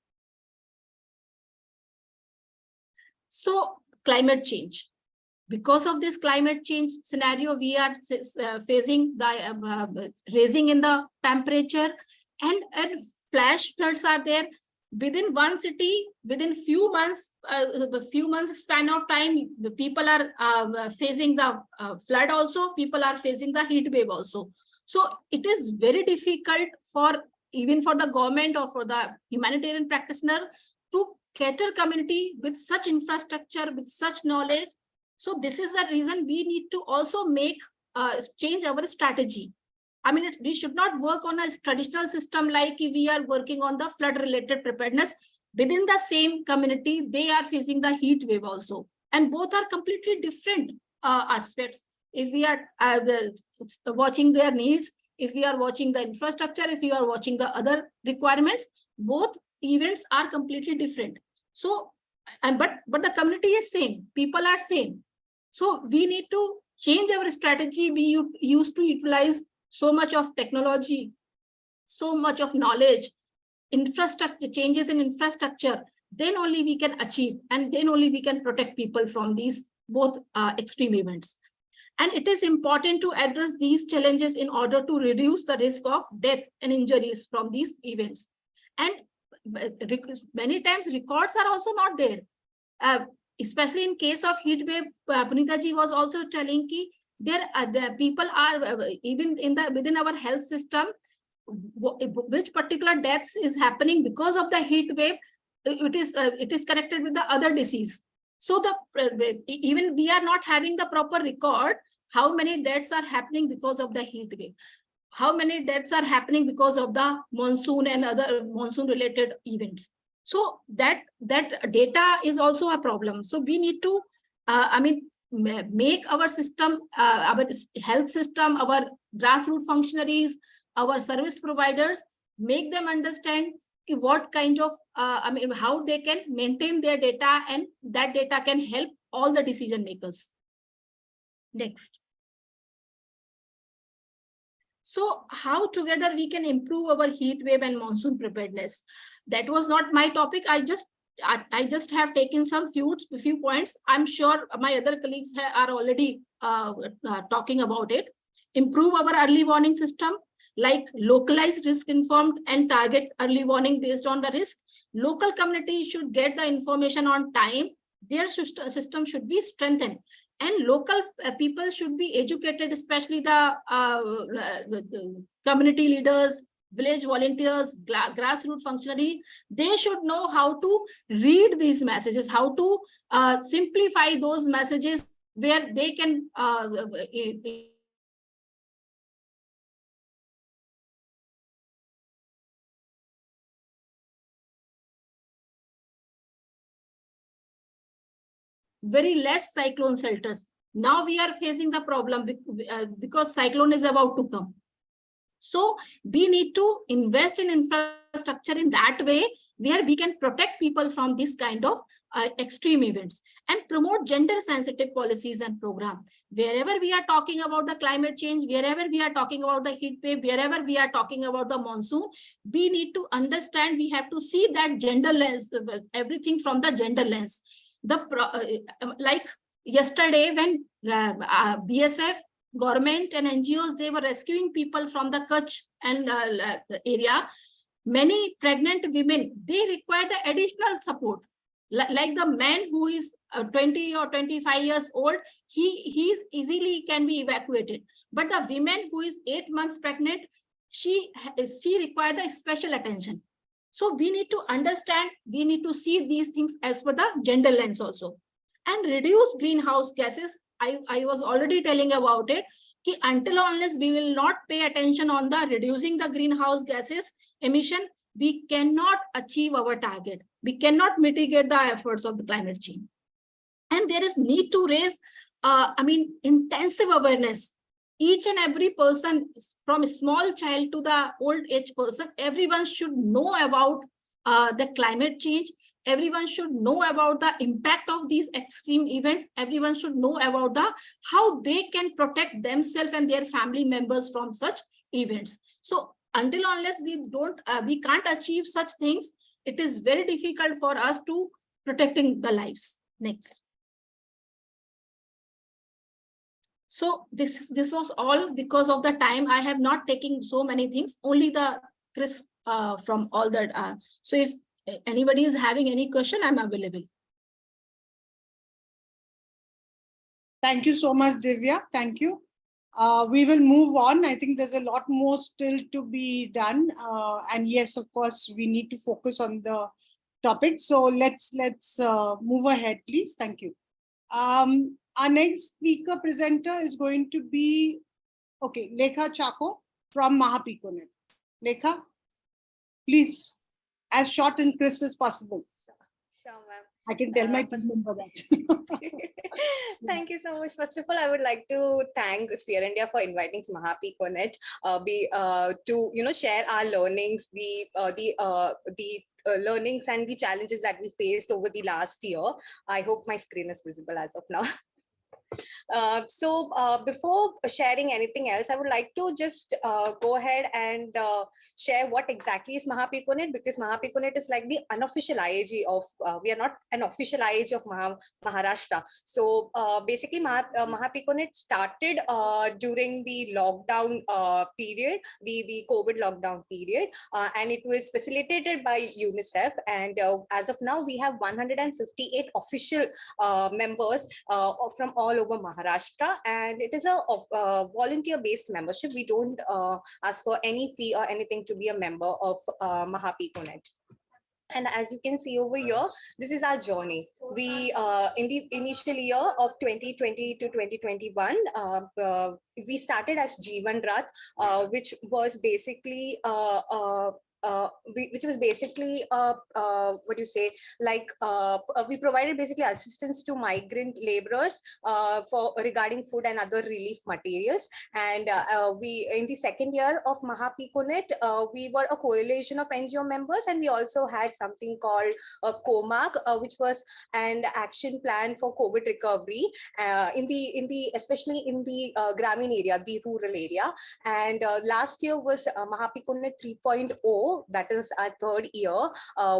D: So climate change. Because of this climate change scenario, we are facing the raising in the temperature, and flash floods are there within one city. Within few months span of time, the people are facing the flood also. People are facing the heat wave also. So it is very difficult for even for the government or for the humanitarian practitioner to cater community with such infrastructure, with such knowledge. So this is the reason we need to also make change our strategy. I mean, we should not work on a traditional system like we are working on the flood related preparedness. Within the same community, they are facing the heat wave also, and both are completely different aspects. If we are watching their needs, if we are watching the infrastructure, if we are watching the other requirements, both events are completely different. So, but the community is same, people are same. So we need to change our strategy. We used to utilize so much of technology, so much of knowledge, infrastructure, changes in infrastructure. Then only we can achieve, and then only we can protect people from these both extreme events. And it is important to address these challenges in order to reduce the risk of death and injuries from these events. And many times records are also not there. Especially in case of heat wave, Punita ji was also telling ki the people are even in the within our health system, which particular deaths is happening because of the heat wave, it is connected with the other disease. So even we are not having the proper record how many deaths are happening because of the heat wave, how many deaths are happening because of the monsoon and other monsoon related events. So that data is also a problem. So we need to make our system, our health system, our grassroots functionaries, our service providers, make them understand what kind of how they can maintain their data, and that data can help all the decision makers. Next. So how together we can improve our heat wave and monsoon preparedness? That was not my topic. I just have taken some few points. I'm sure my other colleagues are already talking about it. Improve our early warning system, like localized risk informed and target early warning based on the risk. Local communities should get the information on time. Their system should be strengthened, and local people should be educated, especially the community leaders, village volunteers, grassroots functionary. They should know how to read these messages, how to simplify those messages where they can very less cyclone shelters. Now we are facing the problem because cyclone is about to come. So we need to invest in infrastructure in that way where we can protect people from this kind of extreme events, and promote gender sensitive policies and programs. Wherever we are talking about the climate change, wherever we are talking about the heat wave, wherever we are talking about the monsoon, we need to understand, we have to see that gender lens, everything from the gender lens. Like yesterday when BSF, government and NGOs, they were rescuing people from the Kutch and area. Many pregnant women, they require the additional support. Like the man who is 20 or 25 years old, he easily can be evacuated. But the woman who is 8 months pregnant, she required the special attention. So we need to understand, we need to see these things as per the gender lens also. And reduce greenhouse gases. I was already telling about it. until or unless we will not pay attention on the reducing the greenhouse gases emission, we cannot achieve our target. We cannot mitigate the efforts of the climate change. And there is need to raise, intensive awareness. Each and every person, from a small child to the old age person, everyone should know about the climate change. Everyone should know about the impact of these extreme events. Everyone should know about how they can protect themselves and their family members from such events. So until unless we can't achieve such things, it is very difficult for us to protecting the lives. Next. So this was all because of the time. I have not taken so many things, only the crisp from all that. So if anybody is having any question, I'm available.
A: Thank you so much, Divya. Thank you. We will move on. I think there's a lot more still to be done. And yes, of course, we need to focus on the topic. So let's move ahead, please. Thank you. Our next speaker presenter is going to be, Lekha Chako from Mahapiconet. Lekha, please, as short and crisp as possible.
F: Sure, ma'am.
A: I can tell my team member that.
F: Thank you so much. First of all, I would like to thank Sphere India for inviting Mahapiconet to share our learnings, the learnings and the challenges that we faced over the last year. I hope my screen is visible as of now. Before sharing anything else, I would like to just go ahead and share what exactly is Mahapiconet, because Mahapiconet is like the unofficial IAG of, we are not an official IAG of Maharashtra. So basically Mahapiconet started during the lockdown period, the COVID lockdown period, and it was facilitated by UNICEF. And as of now, we have 158 official members from all over Maharashtra, and it is a volunteer-based membership. We don't ask for any fee or anything to be a member of Mahapiconet. And as you can see over here, this is our journey. We, in the initial year of 2020 to 2021, we started as Jeevan Rath, which was basically we provided basically assistance to migrant laborers for regarding food and other relief materials. And we, in the second year of Mahapiconet, we were a coalition of NGO members, and we also had something called COMAG, which was an action plan for COVID recovery especially in the Gramin area, the rural area. And last year was Mahapiconet 3.0. That is our third year,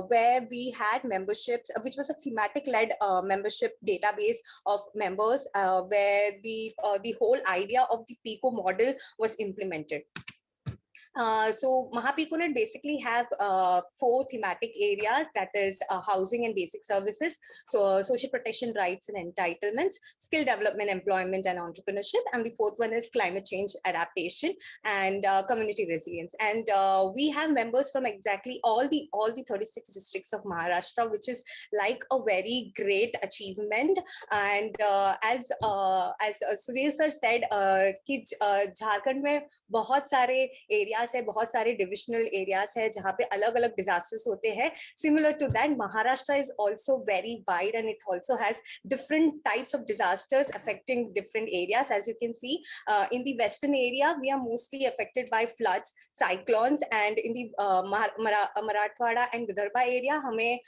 F: where we had memberships, which was a thematic-led membership database of members, where the whole idea of the PICO model was implemented. So Mahapiconet basically have 4 thematic areas, that is housing and basic services, so social protection rights and entitlements, skill development, employment and entrepreneurship, and the 4th one is climate change adaptation and community resilience. And we have members from exactly all the 36 districts of Maharashtra, which is like a very great achievement. And as Sudhir sir said, कि Jharkhand में बहुत सारे areas है, बहुत सारे divisional areas है जहाँ पे अलग-अलग disasters होते हैं. Similar to that, Maharashtra is also very wide, and it also has different types of disasters affecting different areas. As you can see, in the western area, we are mostly affected by floods, cyclones, and in the Marathwada and Vidarbha area, हमें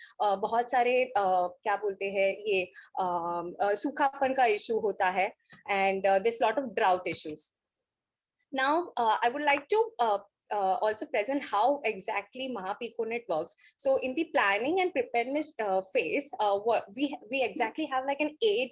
F: बहुत सारे क्या बोलते हैं ये सूखापन का issue होता है, and there's a lot of drought issues. Now, I would like to also present how exactly Mahapiconet works. So in the planning and preparedness phase, we exactly have like an 8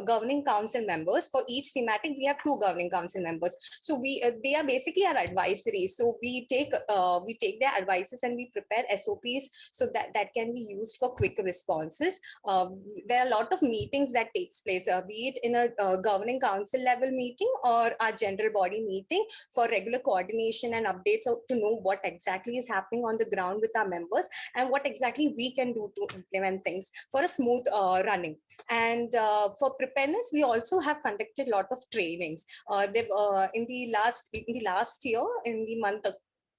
F: governing council members. For each thematic, we have 2 governing council members. So they are basically our advisories. So we take their advices and we prepare SOPs so that can be used for quick responses. There are a lot of meetings that takes place, be it in a governing council level meeting or our general body meeting for regular coordination and updates to know what exactly is happening on the ground with our members and what exactly we can do to implement things for a smooth running. And for preparedness, we also have conducted a lot of trainings. In the last year, in the month of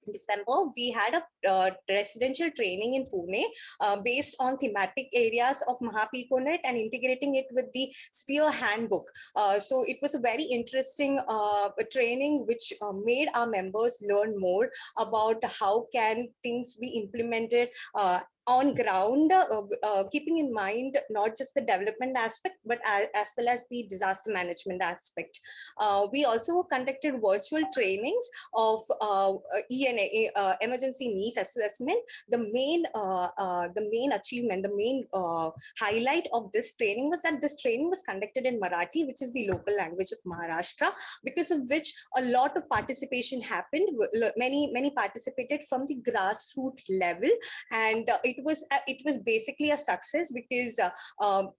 F: December, we had a residential training in Pune based on thematic areas of Mahapiconet and integrating it with the Spear Handbook. So it was a very interesting training which made our members learn more about how can things be implemented on ground, keeping in mind not just the development aspect, but as well as the disaster management aspect. We also conducted virtual trainings of ENA, emergency needs assessment. The main achievement, the main highlight of this training was that this training was conducted in Marathi, which is the local language of Maharashtra, because of which a lot of participation happened. Many participated from the grassroots level, and it was basically a success because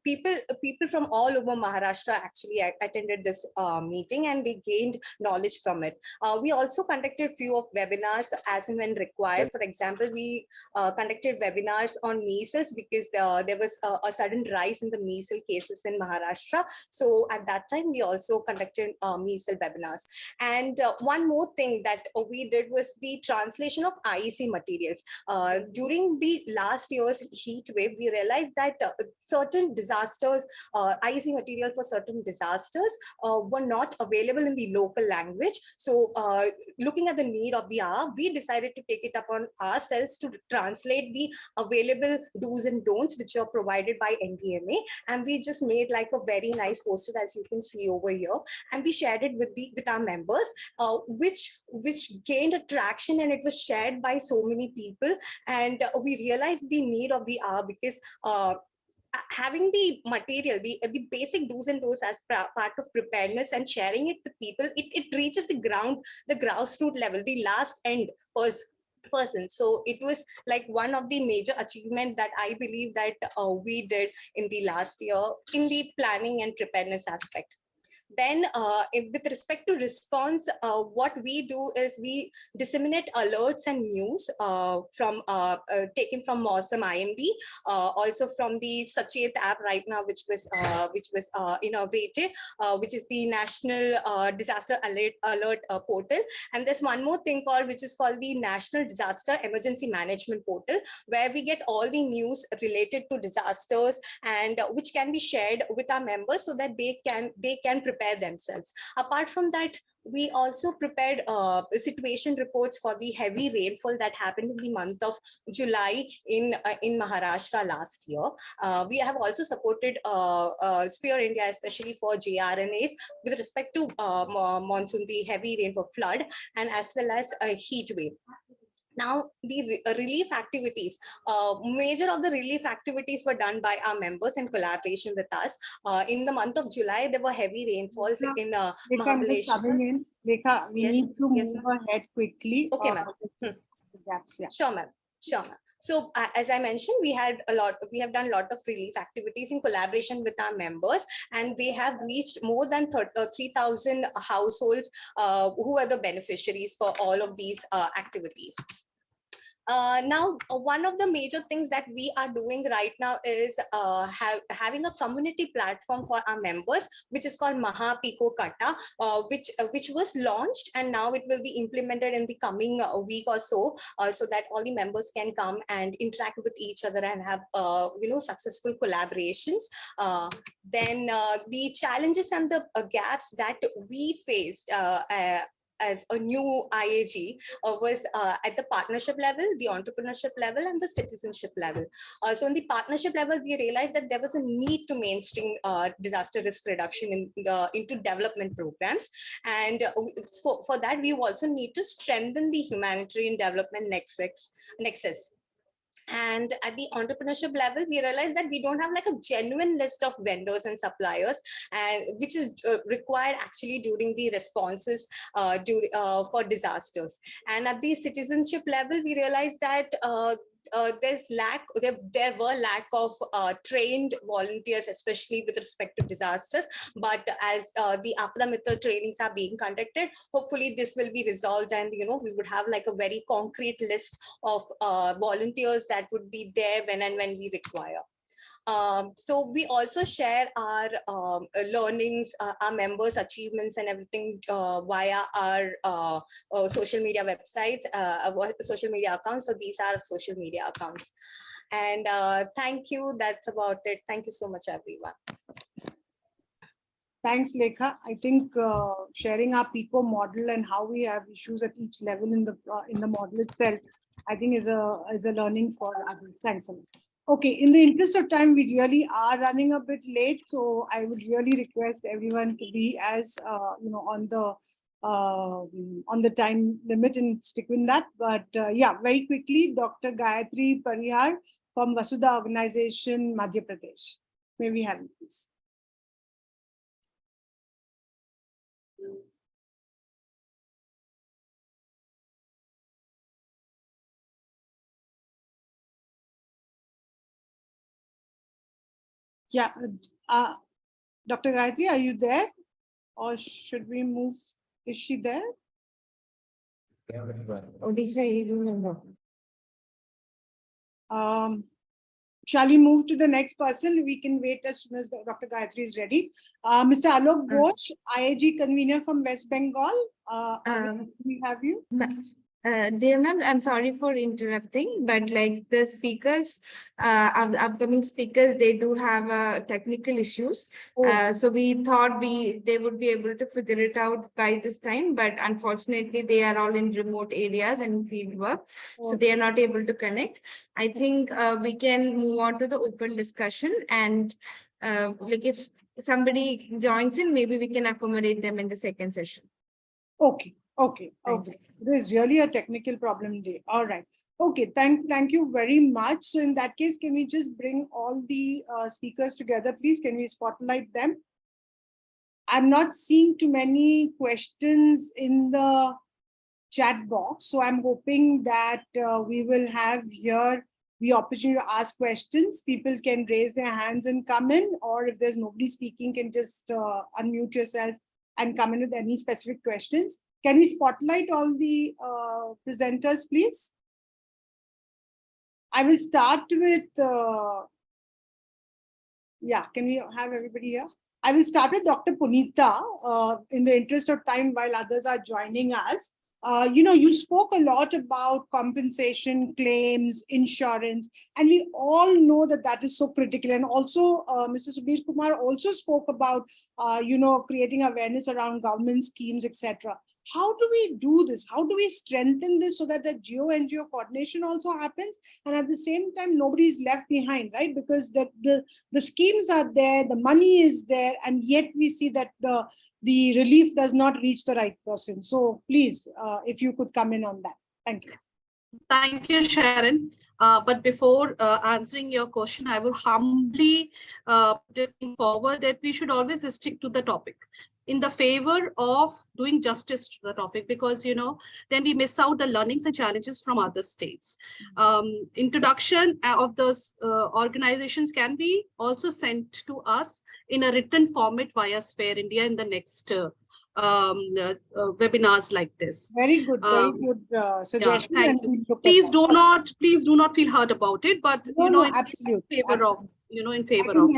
F: people from all over Maharashtra actually attended this meeting, and they gained knowledge from it. We also conducted few of webinars as and when required. For example, we conducted webinars on measles because there was a sudden rise in the measles cases in Maharashtra. So at that time, we also conducted measles webinars. And one more thing that we did was the translation of IEC materials. During the last year's heat wave, we realized that certain disasters, IEC material for certain disasters were not available in the local language. So looking at the need of the hour, we decided to take it upon ourselves to translate the available do's and don'ts which are provided by NDMA. And we just made like a very nice poster, as you can see over here. And we shared it with our members, which gained attraction, and it was shared by so many people. And we realized the need of the hour because having the material, the basic do's and don'ts as part of preparedness and sharing it with people, it reaches the grassroots level, the last end person. So it was like one of the major achievements that I believe that we did in the last year in the planning and preparedness aspect. Then with respect to response, what we do is we disseminate alerts and news taken from Mausam IMD, also from the Sachet app right now, which was inaugurated, which is the National Disaster Alert Portal. And there's one more thing which is called the National Disaster Emergency Management Portal, where we get all the news related to disasters and which can be shared with our members so that they can prepare themselves. Apart from that, we also prepared situation reports for the heavy rainfall that happened in the month of July in Maharashtra last year. We have also supported Spear India, especially for JRNAs, with respect to monsoon, the heavy rainfall flood, and as well as a heat wave. Now, the relief activities, major of the relief activities were done by our members in collaboration with us. In the month of July, there were heavy rainfalls in Mahabaleshwar.
A: Rekha, we need to move ahead quickly.
F: Okay, ma'am.
A: Gaps, yeah.
F: Sure, ma'am. Sure, ma'am. So as I mentioned, we have done a lot of relief activities in collaboration with our members, and they have reached more than 3,000 households who are the beneficiaries for all of these activities. Now, one of the major things that we are doing right now is having a community platform for our members, which is called Mahapico Kata, which was launched, and now it will be implemented in the coming week or so, so that all the members can come and interact with each other and have successful collaborations. Then the challenges and the gaps that we faced as a new IAG was at the partnership level, the entrepreneurship level, and the citizenship level. So in the partnership level, we realized that there was a need to mainstream disaster risk reduction into development programs. And for that, we also need to strengthen the humanitarian development nexus. And at the entrepreneurship level, we realized that we don't have like a genuine list of vendors and suppliers, and which is required actually during the responses for disasters. And at the citizenship level, we realized that there were lack of trained volunteers, especially with respect to disasters. But as the Apla Mitra trainings are being conducted, hopefully this will be resolved, and we would have like a very concrete list of volunteers that would be there when and when we require. So we also share our learnings, our members' achievements and everything via our social media websites, social media accounts. So these are social media accounts. And thank you. That's about it. Thank you so much, everyone.
A: Thanks, Lekha. I think sharing our PICO model and how we have issues at each level in the model itself, I think is a learning for others. Thanks a lot. Okay, in the interest of time, we really are running a bit late, so I would really request everyone to be as on the time limit and stick with that. But yeah, very quickly, Dr. Gayatri Parihar from Vasudha Organization, Madhya Pradesh. May we have it, please? Yeah, Dr. Gayatri, are you there? Or should we move? Is she there? Shall we move to the next person? We can wait as soon as Dr. Gayatri is ready. Mr. Alok Ghosh, IAG convener from West Bengal. We have you.
B: Dear ma'am, I'm sorry for interrupting, but like the speakers, the upcoming speakers, they do have technical issues. So we thought they would be able to figure it out by this time, but unfortunately they are all in remote areas and field work, so they are not able to connect. I think we can move on to the open discussion, and like if somebody joins in, maybe we can accommodate them in the second session.
A: Okay. Okay. There's really a technical problem there. All right. Okay. Thank you very much. So in that case, can we just bring all the speakers together, please? Can we spotlight them? I'm not seeing too many questions in the chat box, so I'm hoping that we will have here the opportunity to ask questions. People can raise their hands and come in, or if there's nobody speaking, can just unmute yourself and come in with any specific questions. Can we spotlight all the presenters, please? I will start with, yeah, can we have everybody here? I will start with Dr. Punita in the interest of time while others are joining us. You spoke a lot about compensation, claims, insurance, and we all know that that is so critical. And also, Mr. Subir Kumar also spoke about, creating awareness around government schemes, etc. How do we do this? How do we strengthen this so that the geo-NGO coordination also happens? And at the same time, nobody is left behind, right? Because the schemes are there, the money is there, and yet we see that the relief does not reach the right person. So please, if you could come in on that. Thank you.
C: Thank you, Sharon. But before answering your question, I would humbly just forward that we should always stick to the topic in the favor of doing justice to the topic, because, then we miss out the learnings and challenges from other states. Introduction of those organizations can be also sent to us in a written format via Spare India in the next webinars like this.
A: Very good suggestion.
C: Yeah, thank you. Please do not feel hurt about it, but
A: absolutely.
C: In favor of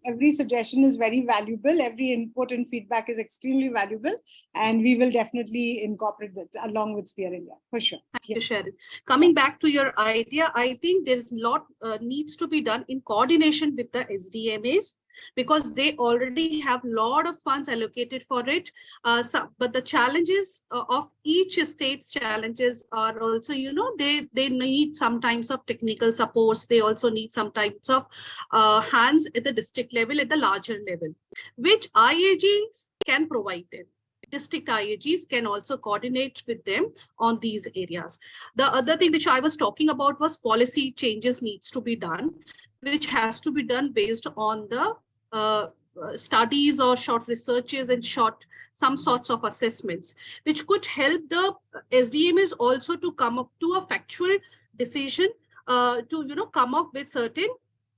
A: every suggestion is very valuable. Every input and feedback is extremely valuable, and we will definitely incorporate that along with Spare India for sure.
C: Thank you, Sharon. Coming back to your idea, I think there is a lot needs to be done in coordination with the SDMAs, because they already have a lot of funds allocated for it. But the challenges of each state's challenges are also, they need some types of technical supports. They also need some types of hands at the district level, at the larger level, which IAGs can provide them. District IAGs can also coordinate with them on these areas. The other thing which I was talking about was policy changes needs to be done, which has to be done based on the studies or short researches and some sorts of assessments, which could help the SDMAs also to come up to a factual decision to come up with certain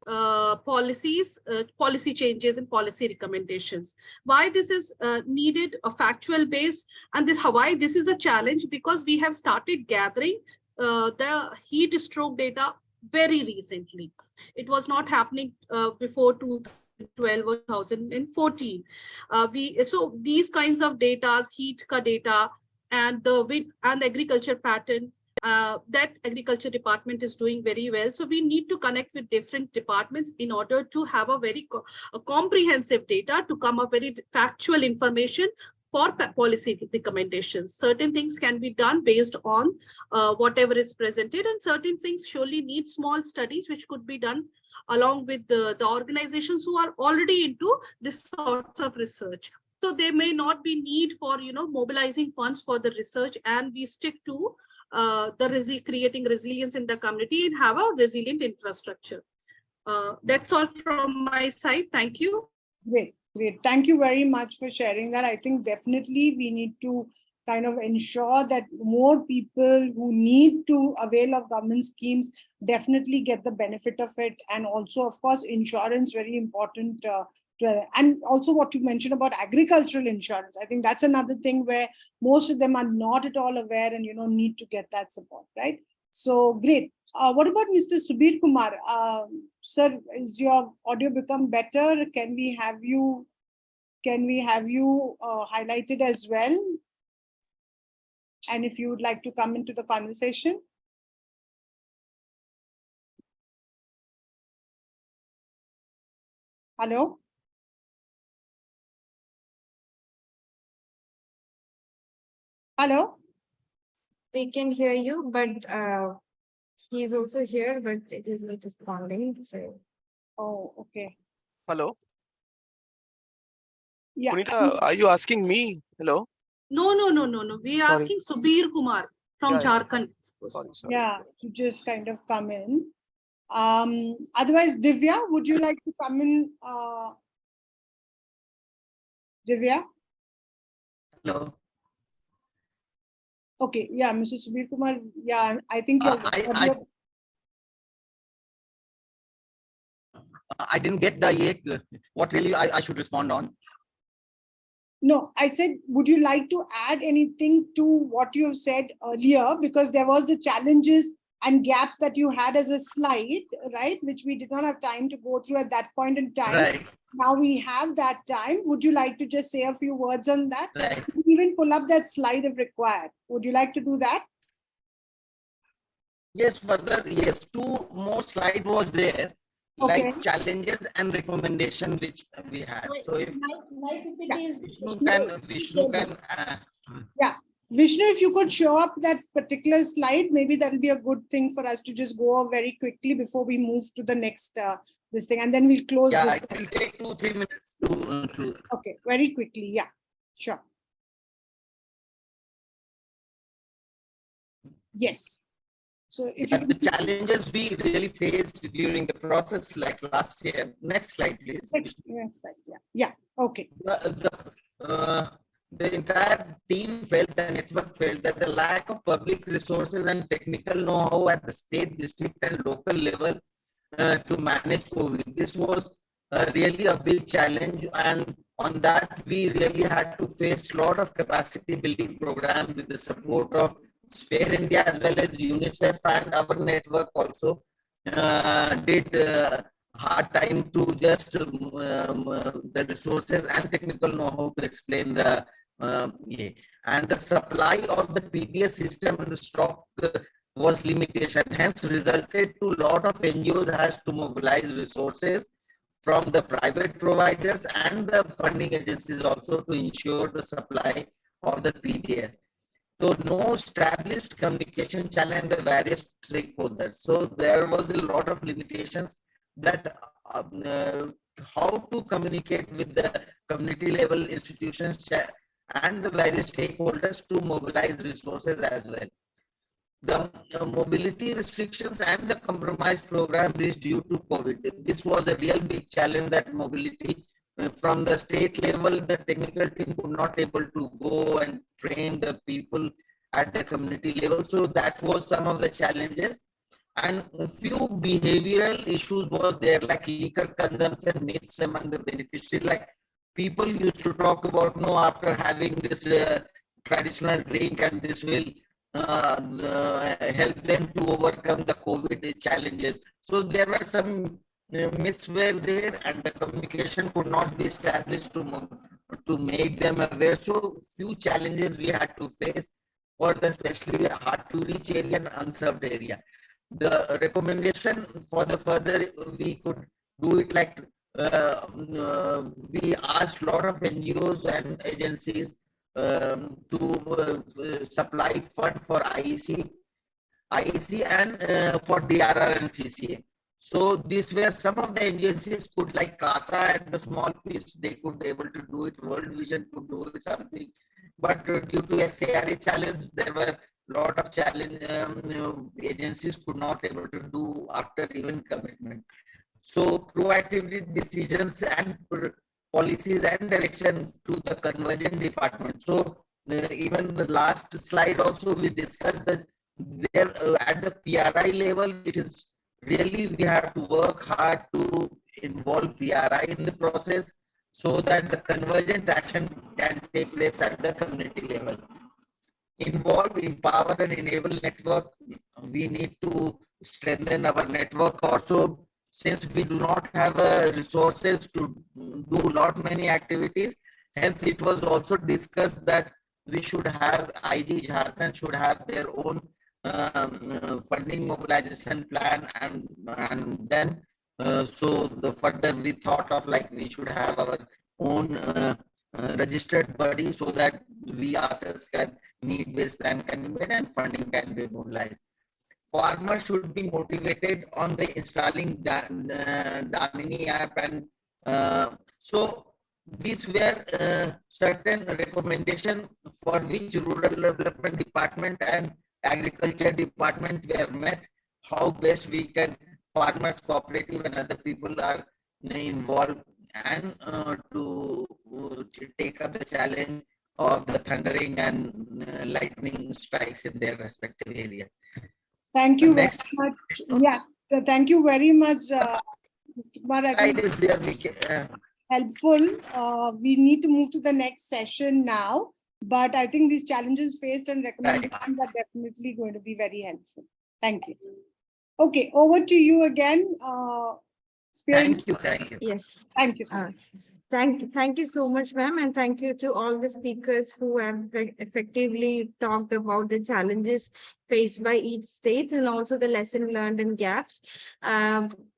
C: policies, policy changes and policy recommendations. Why this is needed, a factual base, and why this is a challenge, because we have started gathering the heat stroke data very recently. It was not happening before 2012 or 2014. So these kinds of data, heat ka data, and the wind and agriculture pattern, that agriculture department is doing very well. So we need to connect with different departments in order to have a very comprehensive data to come up very factual information for policy recommendations. Certain things can be done based on whatever is presented, and certain things surely need small studies which could be done along with the organizations who are already into this sorts of research. So there may not be need for mobilizing funds for the research, and we stick to creating resilience in the community and have a resilient infrastructure. That's all from my side. Thank you.
A: Great, great. Thank you very much for sharing that. I think definitely we need to kind of ensure that more people who need to avail of government schemes definitely get the benefit of it. And also, of course, insurance, very important. And also what you mentioned about agricultural insurance, I think that's another thing where most of them are not at all aware and need to get that support, right? So great. What about Mr. Subir Kumar? Sir, is your audio become better? Can we have you highlighted as well? And if you would like to come into the conversation. Hello? Hello?
B: We can hear you, but he's also here, but it is not responding. So.
A: Oh, okay.
G: Hello.
A: Yeah.
G: Punita, are you asking me? Hello.
C: No. We are asking Subir Kumar from Jharkhand.
G: Sorry.
A: Yeah, to just kind of come in. Otherwise, Divya, would you like to come in? Divya?
E: Hello.
A: Okay, yeah, Mr. Subir Kumar, yeah, I think
E: I didn't get what really I should respond on.
A: No, I said, would you like to add anything to what you have said earlier? Because there was the challenges and gaps that you had as a slide, right? Which we did not have time to go through at that point in time.
E: Right.
A: Now we have that time. Would you like to just say a few words on that?
E: Right.
A: Even pull up that slide if required. Would you like to do that?
E: Yes, further, yes, 2 more slides was there,
A: Okay.
E: like challenges and recommendation which we had. So if Vishnu can
A: yeah, Vishnu, if you could show up that particular slide, maybe that'll be a good thing for us to just go over very quickly before we move to the next this thing, and then we'll close.
E: Yeah, it will take 2-3 minutes to.
A: Okay, very quickly. Yeah, sure. Yes. So if
E: the challenges we really faced during the process, like last year. Next slide, please.
A: Next slide. Yeah. Okay.
E: The entire team felt, the network felt that the lack of public resources and technical know-how at the state, district, and local level to manage COVID. This was really a big challenge, and on that we really had to face a lot of capacity building programs with the support of Spare India as well as UNICEF, and our network also did hard time to just the resources and technical know-how to explain the and the supply of the PDS system and the stock was limitation, hence resulted to a lot of NGOs has to mobilize resources from the private providers and the funding agencies also to ensure the supply of the PDS. So no established communication channel and the various stakeholders. So there was a lot of limitations that how to communicate with the community level institutions and the various stakeholders to mobilize resources as well. The mobility restrictions and the compromise program is due to COVID. This was a real big challenge, that mobility from the state level, the technical team could not able to go and train the people at the community level. So that was some of the challenges. And a few behavioral issues was there, like liquor consumption myths among the beneficiaries. Like people used to talk about, no, after having this traditional drink, and this will help them to overcome the COVID challenges. So there were some myths were there, and the communication could not be established to make them aware. So few challenges we had to face for the especially hard to reach area and unserved area. The recommendation for the further, we could do it like we asked a lot of NGOs and agencies to supply fund for IEC and for DRR and CCA. So these were some of the agencies could, like CASA and the small piece, they could able to do it. World Vision could do it something, but due to SARA challenge, there were lot of challenge agencies could not able to do after even commitment. So proactively decisions and policies and direction to the convergent department. So even the last slide also we discussed that there at the PRI level, it is really we have to work hard to involve PRI in the process so that the convergent action can take place at the community level. Involve, empower, and enable network. We need to strengthen our network also, since we do not have resources to do lot many activities. Hence, it was also discussed that we should have IG Jharkhand should have their own funding mobilization plan, and then so the further we thought of like we should have our own registered body so that we ourselves can need-based plan can be made and funding can be mobilized. Farmers should be motivated on the installing Damini app, and so these were certain recommendations for which rural development department and agriculture department were met. How best we can farmers cooperative and other people are involved, and to take up the challenge of the thundering and lightning strikes in their respective area.
A: Thank you very much. Yeah, thank you very much.
E: Is there, we can,
A: helpful. We need to move to the next session now, but I think these challenges faced and recommendations are definitely going to be very helpful. Thank you. Okay, over to you again.
E: Thank you. Thank you.
B: Yes.
A: Thank you so much.
B: Thank you so much, ma'am, and thank you to all the speakers who have effectively talked about the challenges faced by each state and also the lesson learned and gaps.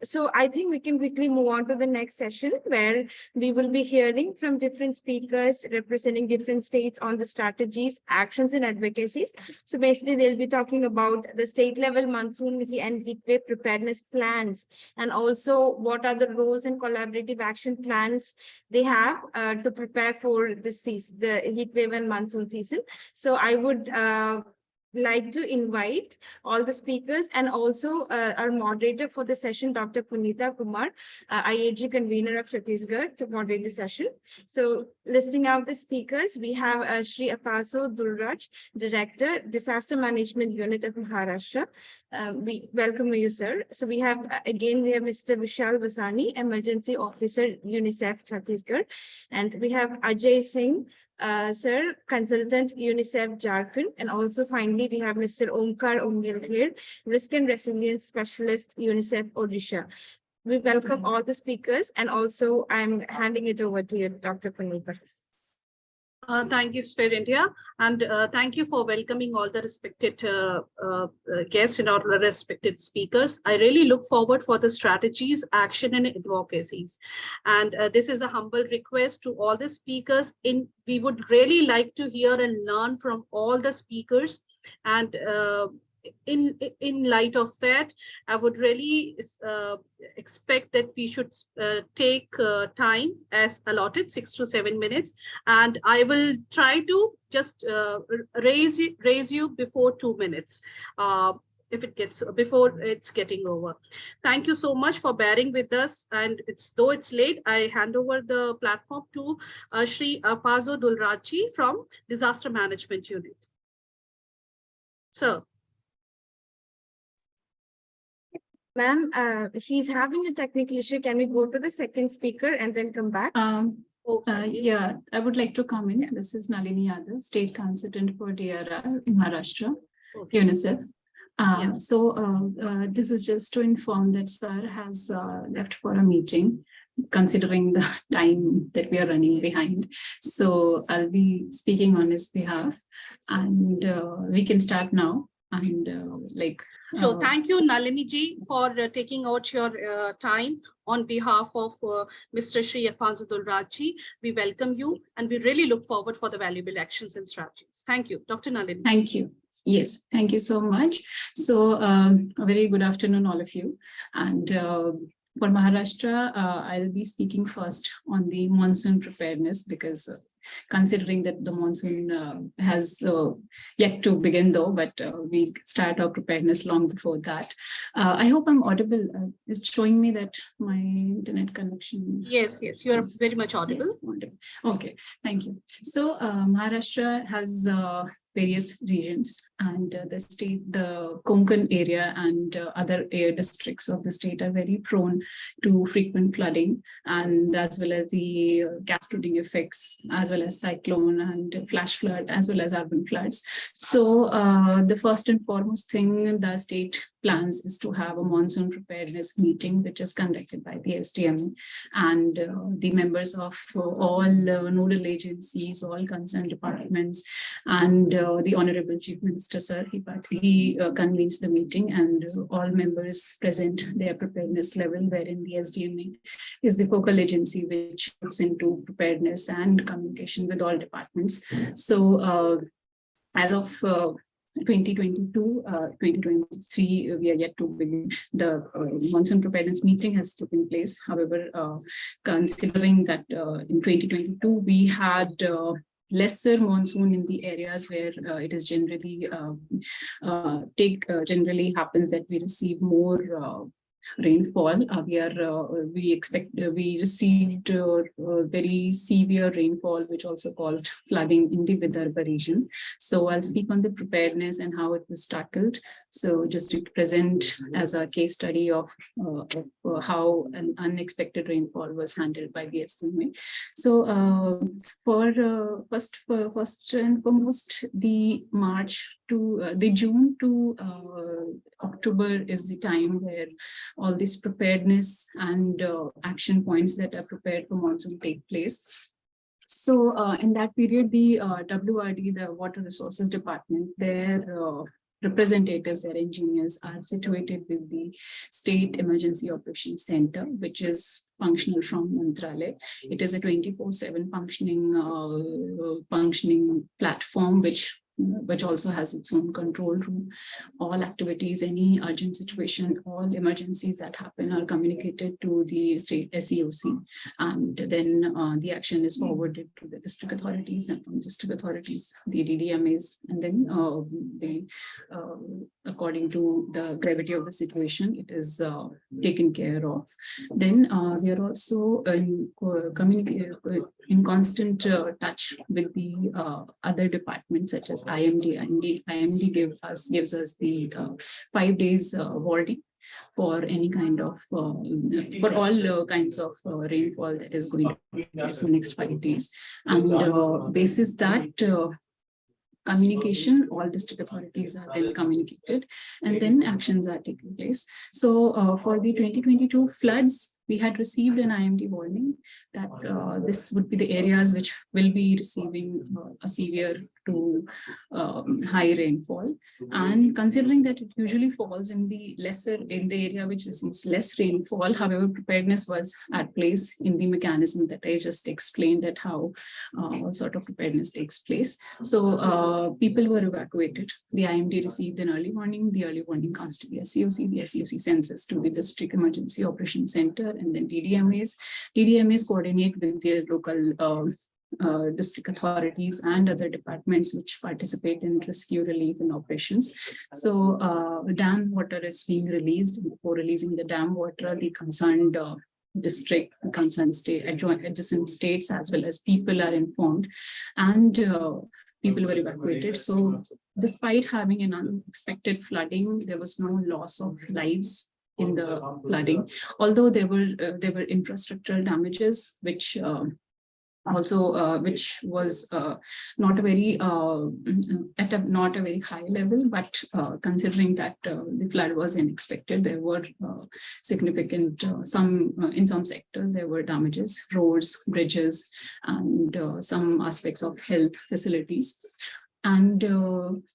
B: So I think we can quickly move on to the next session, where we will be hearing from different speakers representing different states on the strategies, actions, and advocacies. So basically, they'll be talking about the state level monsoon and heat wave preparedness plans, and also what are the roles and collaborative action plans they have to prepare for this season, the heat wave and monsoon season. So I would like to invite all the speakers and also our moderator for the session, Dr. Punita Kumar, IAG convener of Chhattisgarh, to moderate the session. So listing out the speakers, we have Shri Apaso Dulraj, Director, Disaster Management Unit of Maharashtra. We welcome you, sir. So we have, again, we have Mr. Vishal Vasani, Emergency Officer, UNICEF Chhattisgarh. And we have Ajay Singh, sir, Consultant, UNICEF Jharkhand. And also finally, we have Mr. Omkar Ongil here, Risk and Resilience Specialist, UNICEF Orissa. We welcome all the speakers, and also I'm handing it over to you, Dr. Punita.
C: Thank you, State India, and thank you for welcoming all the respected guests and all the respected speakers. I really look forward for the strategies, action, and advocacies. And this is a humble request to all the speakers. We would really like to hear and learn from all the speakers, and in light of that, I would really expect that we should take time as allotted, 6 to 7 minutes, and I will try to just raise you before 2 minutes. If it gets before it's getting over. Thank you so much for bearing with us. And though it's late, I hand over the platform to Shri Apaso Dulraji from Disaster Management Unit. Sir.
B: Ma'am, he's having a technical issue. Can we go to the second speaker and then come back?
H: Yeah, I would like to comment. This is Nalini Yadav, State Consultant for DRR in Maharashtra, UNICEF. This is just to inform that Sir has left for a meeting, considering the time that we are running behind. So I'll be speaking on his behalf, and we can start now. And
C: So thank you, Nalini ji, for taking out your time on behalf of Mr. Shri Afanzadul Raji. We welcome you and we really look forward for the valuable actions and strategies. Thank you, Dr. Nalini.
H: Thank you. Yes, thank you so much. So a very good afternoon, all of you. And for Maharashtra, I'll be speaking first on the monsoon preparedness, because considering that the monsoon has yet to begin though, but we start our preparedness long before that. I hope I'm audible. It's showing me that my internet connection.
C: Yes, you are very much audible.
H: Yes, audible. Okay, thank you. So Maharashtra has various regions, and the Konkan area and other districts of the state are very prone to frequent flooding, and as well as the cascading effects, as well as cyclone and flash flood, as well as urban floods. So the first and foremost thing the state plans is to have a monsoon preparedness meeting, which is conducted by the SDMA and the members of all nodal agencies, all concerned departments, and the Honorable Chief Minister, Sir, he convenes the meeting, and all members present their preparedness level, wherein the SDMA is the focal agency which looks into preparedness and communication with all departments. So as of 2022, 2023, we are yet to begin. The monsoon preparedness meeting has taken place. However, considering that in 2022, we had lesser monsoon in the areas where it is generally generally happens that we receive more rainfall. We received very severe rainfall, which also caused flooding in the Vidarbha region. So I'll speak on the preparedness and how it was tackled. So just to present as a case study of how an unexpected rainfall was handled by the SDMA. So first and foremost, the June to October is the time where all this preparedness and action points that are prepared for monsoon take place. So in that period, the WRD, the Water Resources Department, their representatives, their engineers are situated with the State Emergency Operations Center, which is functional from Mantralaya. It is a 24/7 functioning platform, which also has its own control room. All activities, any urgent situation, all emergencies that happen are communicated to the state SEOC, and then the action is forwarded to the district authorities, and from district authorities, the DDMAs, and then according to the gravity of the situation, it is taken care of. Then we are also in constant touch with the other departments such as IMD. IMD gives us the 5 days warning for any kind of for all kinds of rainfall that is going to be in the next 5 days, and basis that communication, all district authorities are then communicated, and then actions are taking place. So for the 2022 floods, we had received an IMD warning that this would be the areas which will be receiving a severe to high rainfall. And considering that it usually falls in the area which receives less rainfall, however, preparedness was at place in the mechanism that I just explained, that how what sort of preparedness takes place. So people were evacuated. The IMD received an early warning. The early warning comes to the SEOC. The SEOC sends us to the District Emergency Operations Center, and then DDMAs. DDMAs coordinate with their local district authorities and other departments which participate in rescue, relief, and operations. So dam water is being released. Before releasing the dam water, the concerned district, concerned state, adjacent states, as well as people are informed, and people were evacuated. So despite having an unexpected flooding, there was no loss of lives in the flooding, although there were infrastructural damages, which which was not a very not a very high level, but considering that the flood was unexpected, there were significant in some sectors there were damages, roads, bridges, and some aspects of health facilities. And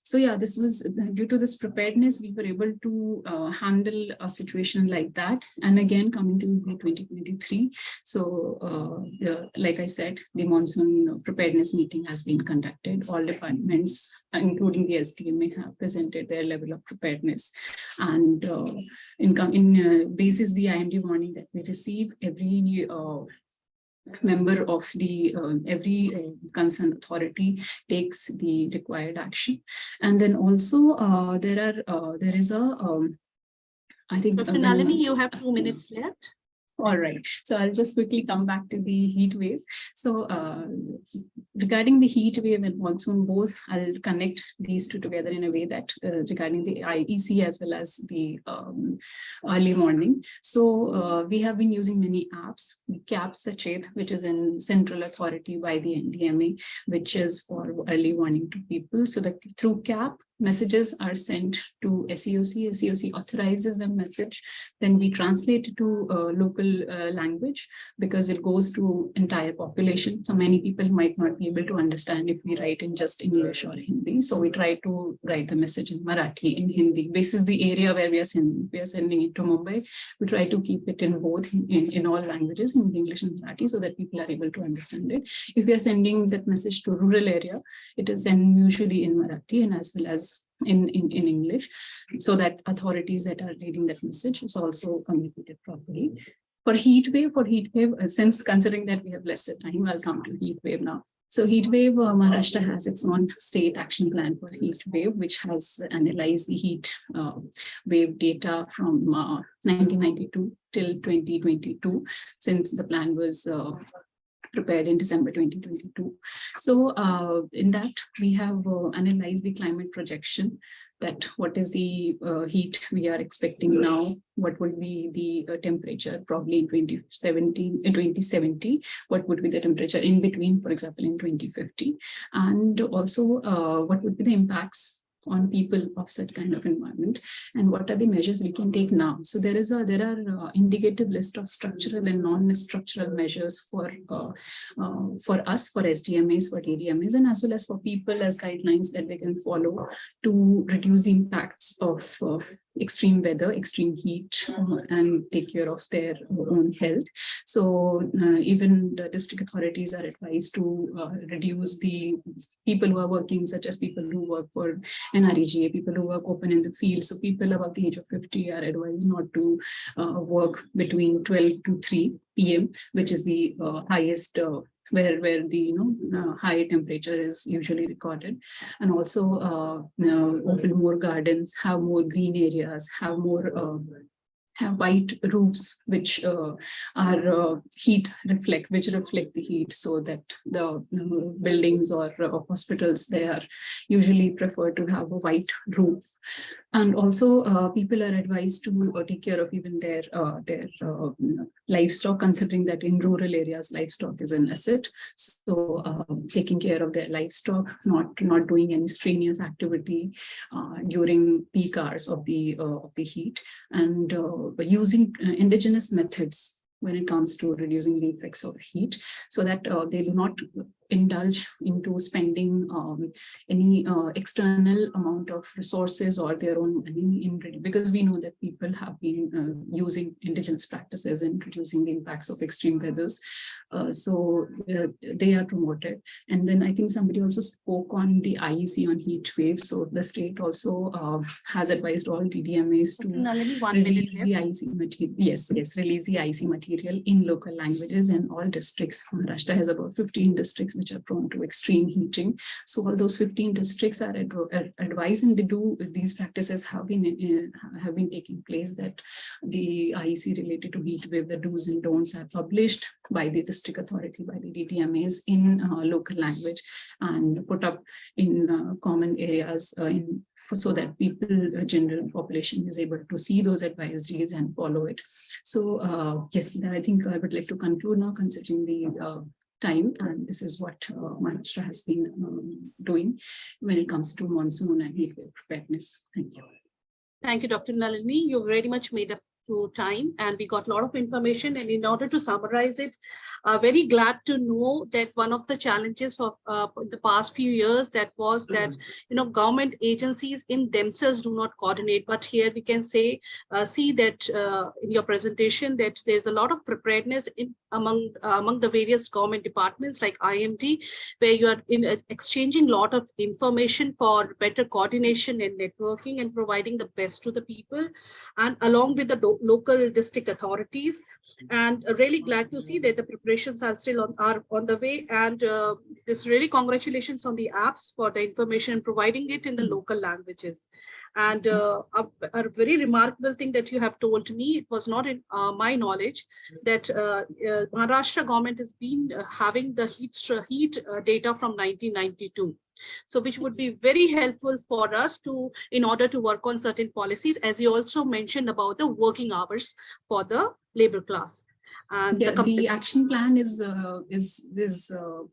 H: so, yeah, this was due to this preparedness, we were able to handle a situation like that. And again, coming to 2023. So, like I said, the monsoon preparedness meeting has been conducted. All departments, including the SDMA, have presented their level of preparedness. And basis the IMD warning that we receive, every member of the every concerned authority takes the required action. And then also there is a I think
C: Dr. Nalini, you have 2 minutes left.
H: All right, so I'll just quickly come back to the heat wave. So regarding the heat wave and monsoon, both, I'll connect these two together in a way that regarding the IEC as well as the early morning. So we have been using many apps, the CAP Sachet, which is in central authority by the NDMA, which is for early warning to people. So that through CAP, messages are sent to SEOC. SEOC authorizes the message. Then we translate it to local language because it goes to entire population. So many people might not be able to understand if we write in just English or Hindi. So we try to write the message in Marathi, in Hindi. This is the area where we are sending it to Mumbai. We try to keep it in both, in all languages, in English and Marathi, so that people are able to understand it. If we are sending that message to rural area, it is sent usually in Marathi and as well as in English, so that authorities that are reading that message is also communicated properly. For heat wave, since considering that we have lesser time, I'll come to heat wave now. So heat wave, Maharashtra has its own state action plan for heat wave, which has analyzed the heat wave data from 1992 till 2022, since the plan was prepared in December 2022. So in that, we have analyzed the climate projection, that what is the heat we are expecting now, what would be the temperature probably in 2070, what would be the temperature in between, for example, in 2050, and also what would be the impacts on people of such kind of environment, and what are the measures we can take now. So there are indicative list of structural and non-structural measures for us, for SDMAs, for DDMAs, and as well as for people as guidelines that they can follow to reduce the impacts of extreme weather, extreme heat, and take care of their own health. So even the district authorities are advised to reduce the people who are working, such as people who work for NREGA, people who work open in the field. So people above the age of 50 are advised not to work between 12 to 3 p.m., which is the highest where the high temperature is usually recorded. And also open more gardens, have more green areas, have more have white roofs, which are which reflect the heat, so that the buildings or hospitals, they are usually prefer to have a white roof. And also people are advised to take care of even their livestock, considering that in rural areas, livestock is an asset. So taking care of their livestock, not doing any strenuous activity during peak hours of the heat, and using indigenous methods when it comes to reducing the effects of heat, so that they do not indulge into spending any external amount of resources or their own money because we know that people have been using indigenous practices in reducing the impacts of extreme weathers. So they are promoted. And then I think somebody also spoke on the IEC on heat waves. So the state also has advised all DDMAs to release the IEC material. Yes, release the IEC material in local languages, and all districts. Maharashtra has about 15 districts which are prone to extreme heating. So all those 15 districts are advised, and they do these practices have been taking place, that the IEC related to heat wave, the do's and don'ts are published by the district authority, by the DTMAs in local language, and put up in common areas so that people, general population, is able to see those advisories and follow it. So yes, I think I would like to conclude now, considering the time, and this is what Maharashtra has been doing when it comes to monsoon and heat wave preparedness. Thank you.
C: Thank you, Dr. Nalini. You very much made up to time, and we got a lot of information. And in order to summarize it, very glad to know that one of the challenges for the past few years that was that government agencies in themselves do not coordinate. But here we can say see that in your presentation that there's a lot of preparedness among the various government departments like IMD, where you are exchanging a lot of information for better coordination and networking and providing the best to the people, and along with the local district authorities. And really glad to see that the preparations are still on the way. And this really congratulations on the apps for the information and providing it in the local languages. And a very remarkable thing that you have told me, it was not in my knowledge, that Maharashtra government has been having the heat data from 1992. So which would be very helpful for us in order to work on certain policies, as you also mentioned about the working hours for the labor class. And
H: yeah, the action plan is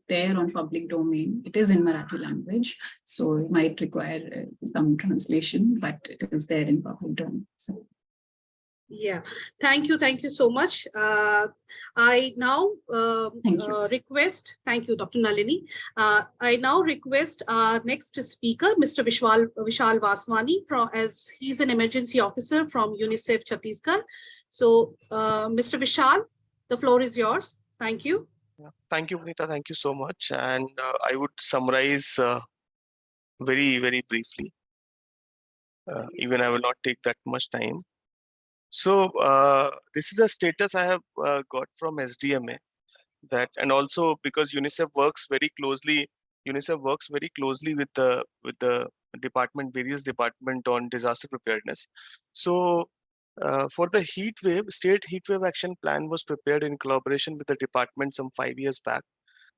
H: there on public domain. It is in Marathi language, so it might require some translation, but it is there in public domain. So.
C: Yeah, thank you so much. I now request, thank you, Dr. Nalini. I now request our next speaker, Mr. Vishal Vaswani, as he's an emergency officer from UNICEF Chhattisgarh. So, Mr. Vishal, the floor is yours. Thank you.
G: Yeah. Thank you, Punita. Thank you so much. And I would summarize very, very briefly. Even I will not take that much time. So this is a status I have got from SDMA, that, and also because UNICEF works very closely with the department, various department on disaster preparedness. So for the heat wave, state heat wave action plan was prepared in collaboration with the department some 5 years back.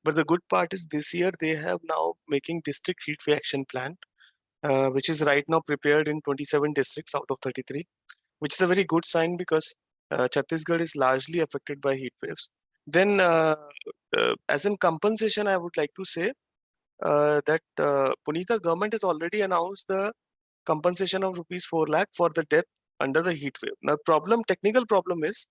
G: But the good part is this year they have now making district heat wave action plan, which is right now prepared in 27 districts out of 33. Which is a very good sign, because Chhattisgarh is largely affected by heat waves. Then as in compensation, I would like to say that Punita, government has already announced the compensation of ₹4 lakh for the death under the heat wave. Now technical problem is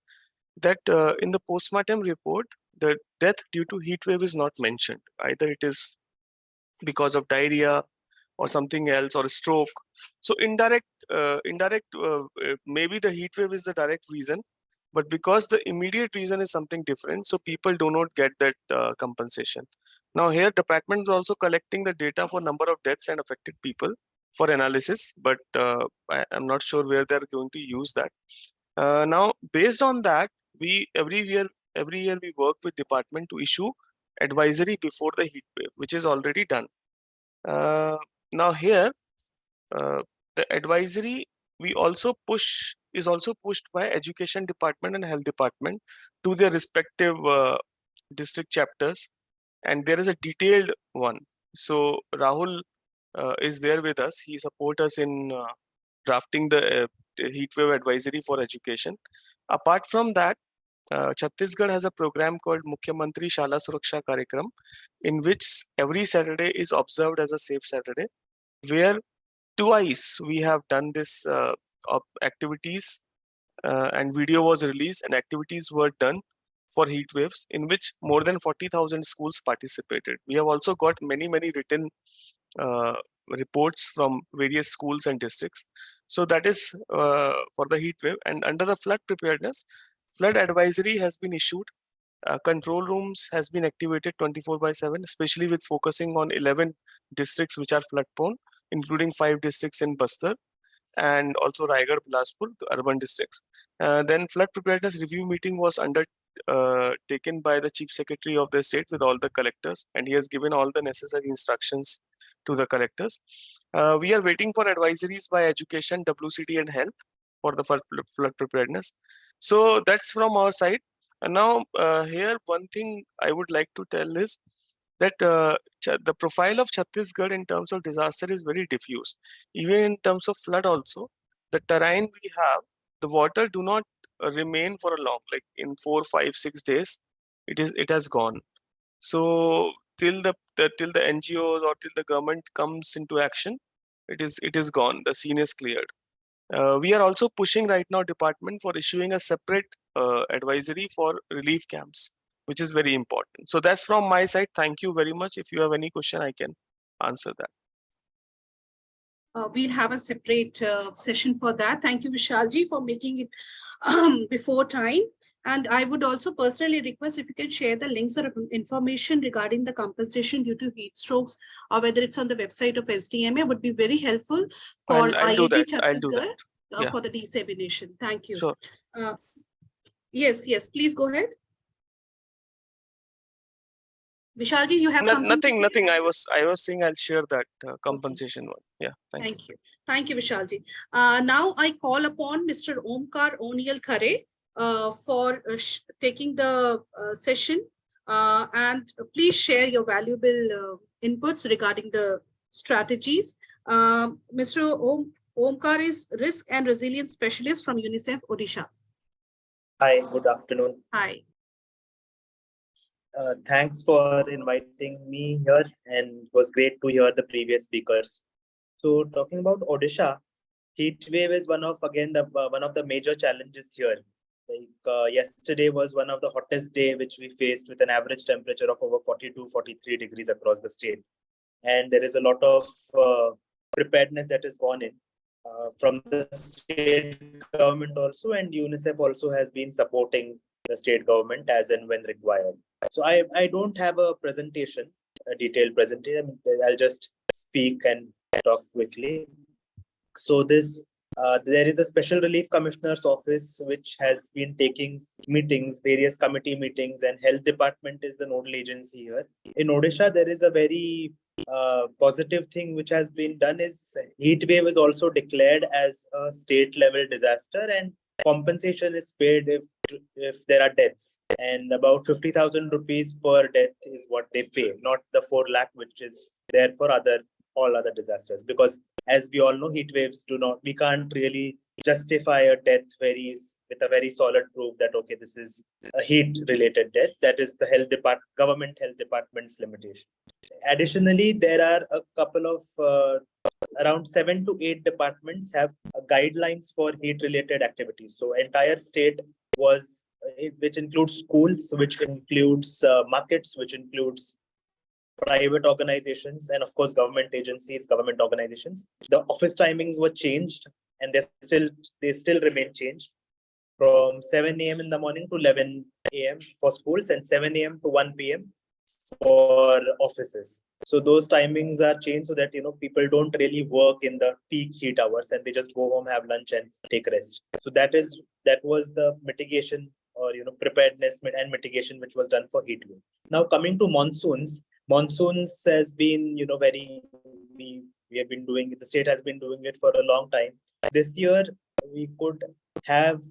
G: that in the postmortem report, the death due to heat wave is not mentioned. Either it is because of diarrhea or something else, or a stroke. So indirect, maybe the heat wave is the direct reason, but because the immediate reason is something different, so people do not get that compensation. Now here, department is also collecting the data for number of deaths and affected people for analysis, but I'm not sure where they're going to use that. Now, based on that, we every year we work with department to issue advisory before the heat wave, which is already done. Now here, the advisory is also pushed by education department and health department to their respective district chapters, and there is a detailed one. So Rahul is there with us. He supports us in drafting the heat wave advisory for education. Apart from that, Chhattisgarh has a program called Mukhyamantri Shala Suraksha Karyakram, in which every Saturday is observed as a safe Saturday, where twice we have done this activities and video was released and activities were done for heat waves, in which more than 40,000 schools participated. We have also got many written reports from various schools and districts. So that is for the heat wave. And under the flood preparedness, flood advisory has been issued. Control rooms has been activated 24/7, especially with focusing on 11 districts which are flood prone, including 5 districts in Bastar and also Raigad, Bilaspur, the urban districts. Then flood preparedness review meeting was taken by the Chief Secretary of the state with all the collectors, and he has given all the necessary instructions to the collectors. We are waiting for advisories by education, WCT, and health for the flood preparedness. So that's from our side. And now here, one thing I would like to tell is that the profile of Chhattisgarh in terms of disaster is very diffuse. Even in terms of flood also, the terrain we have, the water do not remain for a long, like in 4, 5, 6 days, it has gone. So till the NGOs or till the government comes into action, it is gone. The scene is cleared. We are also pushing right now department for issuing a separate advisory for relief camps, which is very important. So that's from my side. Thank you very much. If you have any question, I can answer that.
C: We'll have a separate session for that. Thank you, Vishalji, for making it before time. And I would also personally request if you can share the links or information regarding the compensation due to heat strokes, or whether it's on the website of SDMA, would be very helpful for
G: I'll do that.
C: Chhattisgarh for the dissemination. Thank you.
G: Sure.
C: Yes, please go ahead. Vishalji, you have something?
G: Nothing. I was saying I'll share that compensation one. Yeah.
C: Thank you. Thank you, Vishalji. Now I call upon Mr. Omkar O'Neill Khare for taking the session, and please share your valuable inputs regarding the strategies. Mr. Omkar is Risk and Resilience Specialist from UNICEF Odisha.
I: Hi, good afternoon.
C: Hi.
I: Thanks for inviting me here, and it was great to hear the previous speakers. So talking about Odisha, heat wave is one of the major challenges here. Like yesterday was one of the hottest day which we faced, with an average temperature of over 42, 43 degrees across the state. And there is a lot of preparedness that has gone in from the state government also, and UNICEF also has been supporting the state government as and when required. So I don't have a presentation, a detailed presentation. I'll just speak and talk quickly. So there is a Special Relief Commissioner's Office which has been taking meetings, various committee meetings, and Health Department is the nodal agency here. In Odisha, there is a very positive thing which has been done is heat wave is also declared as a state level disaster, and compensation is paid if there are deaths, and about 50,000 rupees per death is what they pay, not the 4 lakh which is there for all other disasters. Because as we all know, heat waves we can't really justify a death with a very solid proof that okay, this is a heat related death. That is the government health department's limitation. Additionally, there are a couple of around 7 to 8 departments have guidelines for heat related activities. So entire state which includes schools, which includes markets, which includes private organizations, and of course government agencies, government organizations. The office timings were changed, and they still remain changed, from 7 a.m. in the morning to 11 a.m. for schools, and 7 a.m. to 1 p.m. for offices. So those timings are changed so that people don't really work in the peak heat hours, and they just go home, have lunch, and take rest. So that was the mitigation, or preparedness and mitigation which was done for heat wave. Now coming to monsoons has been we have been doing it. The state has been doing it for a long time. This year we could have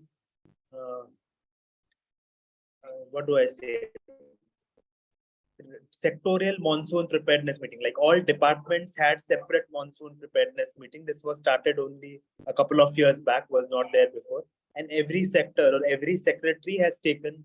I: sectorial monsoon preparedness meeting. Like all departments had separate monsoon preparedness meeting. This was started only a couple of years back, was not there before. And every sector or every secretary has taken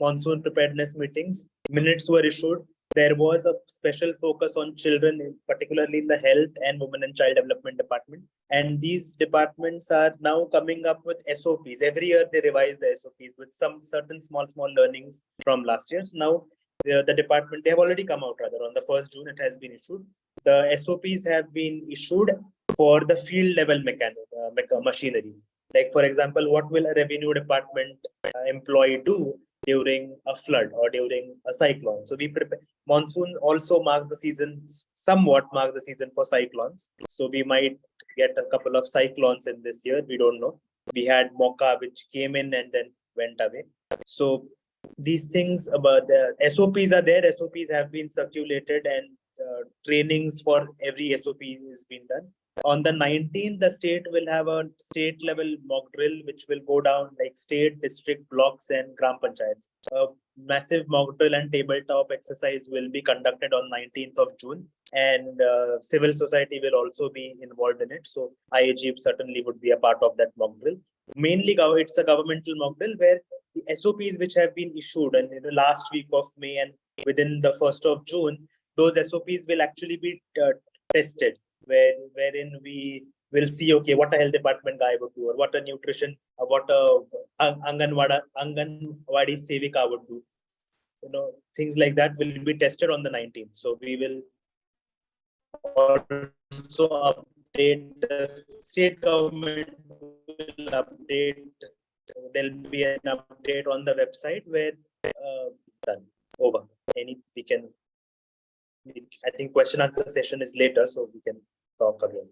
I: monsoon preparedness meetings. Minutes were issued. There was a special focus on children, particularly in the health and women and child development department. And these departments are now coming up with SOPs. Every year they revise the SOPs with some certain small learnings from last year. So now the department, they have already come out rather. On the 1st June, it has been issued. The SOPs have been issued for the field level machinery. Like for example, what will a revenue department employee do during a flood or during a cyclone? So we prepare. Monsoon also somewhat marks the season for cyclones. So we might get a couple of cyclones in this year. We don't know. We had Mocha, which came in and then went away. So these things about the SOPs are there. SOPs have been circulated, and trainings for every SOP is being done. On the 19th, the state will have a state level mock drill, which will go down like state, district, blocks, and gram panchayats. A massive mock drill and tabletop exercise will be conducted on 19th of June, and civil society will also be involved in it. So IAG certainly would be a part of that mock drill. Mainly, it's a governmental mock drill where the SOPs which have been issued and in the last week of May and within the 1st of June, those SOPs will actually be tested, wherein we will see, okay, what a health department guy would do, or what a nutrition, what a Anganwadi Sevika would do. Things like that will be tested on the 19th. So we will also update the state government will update. There'll be an update on the website where done over. I think question answer session is later, so we can talk again.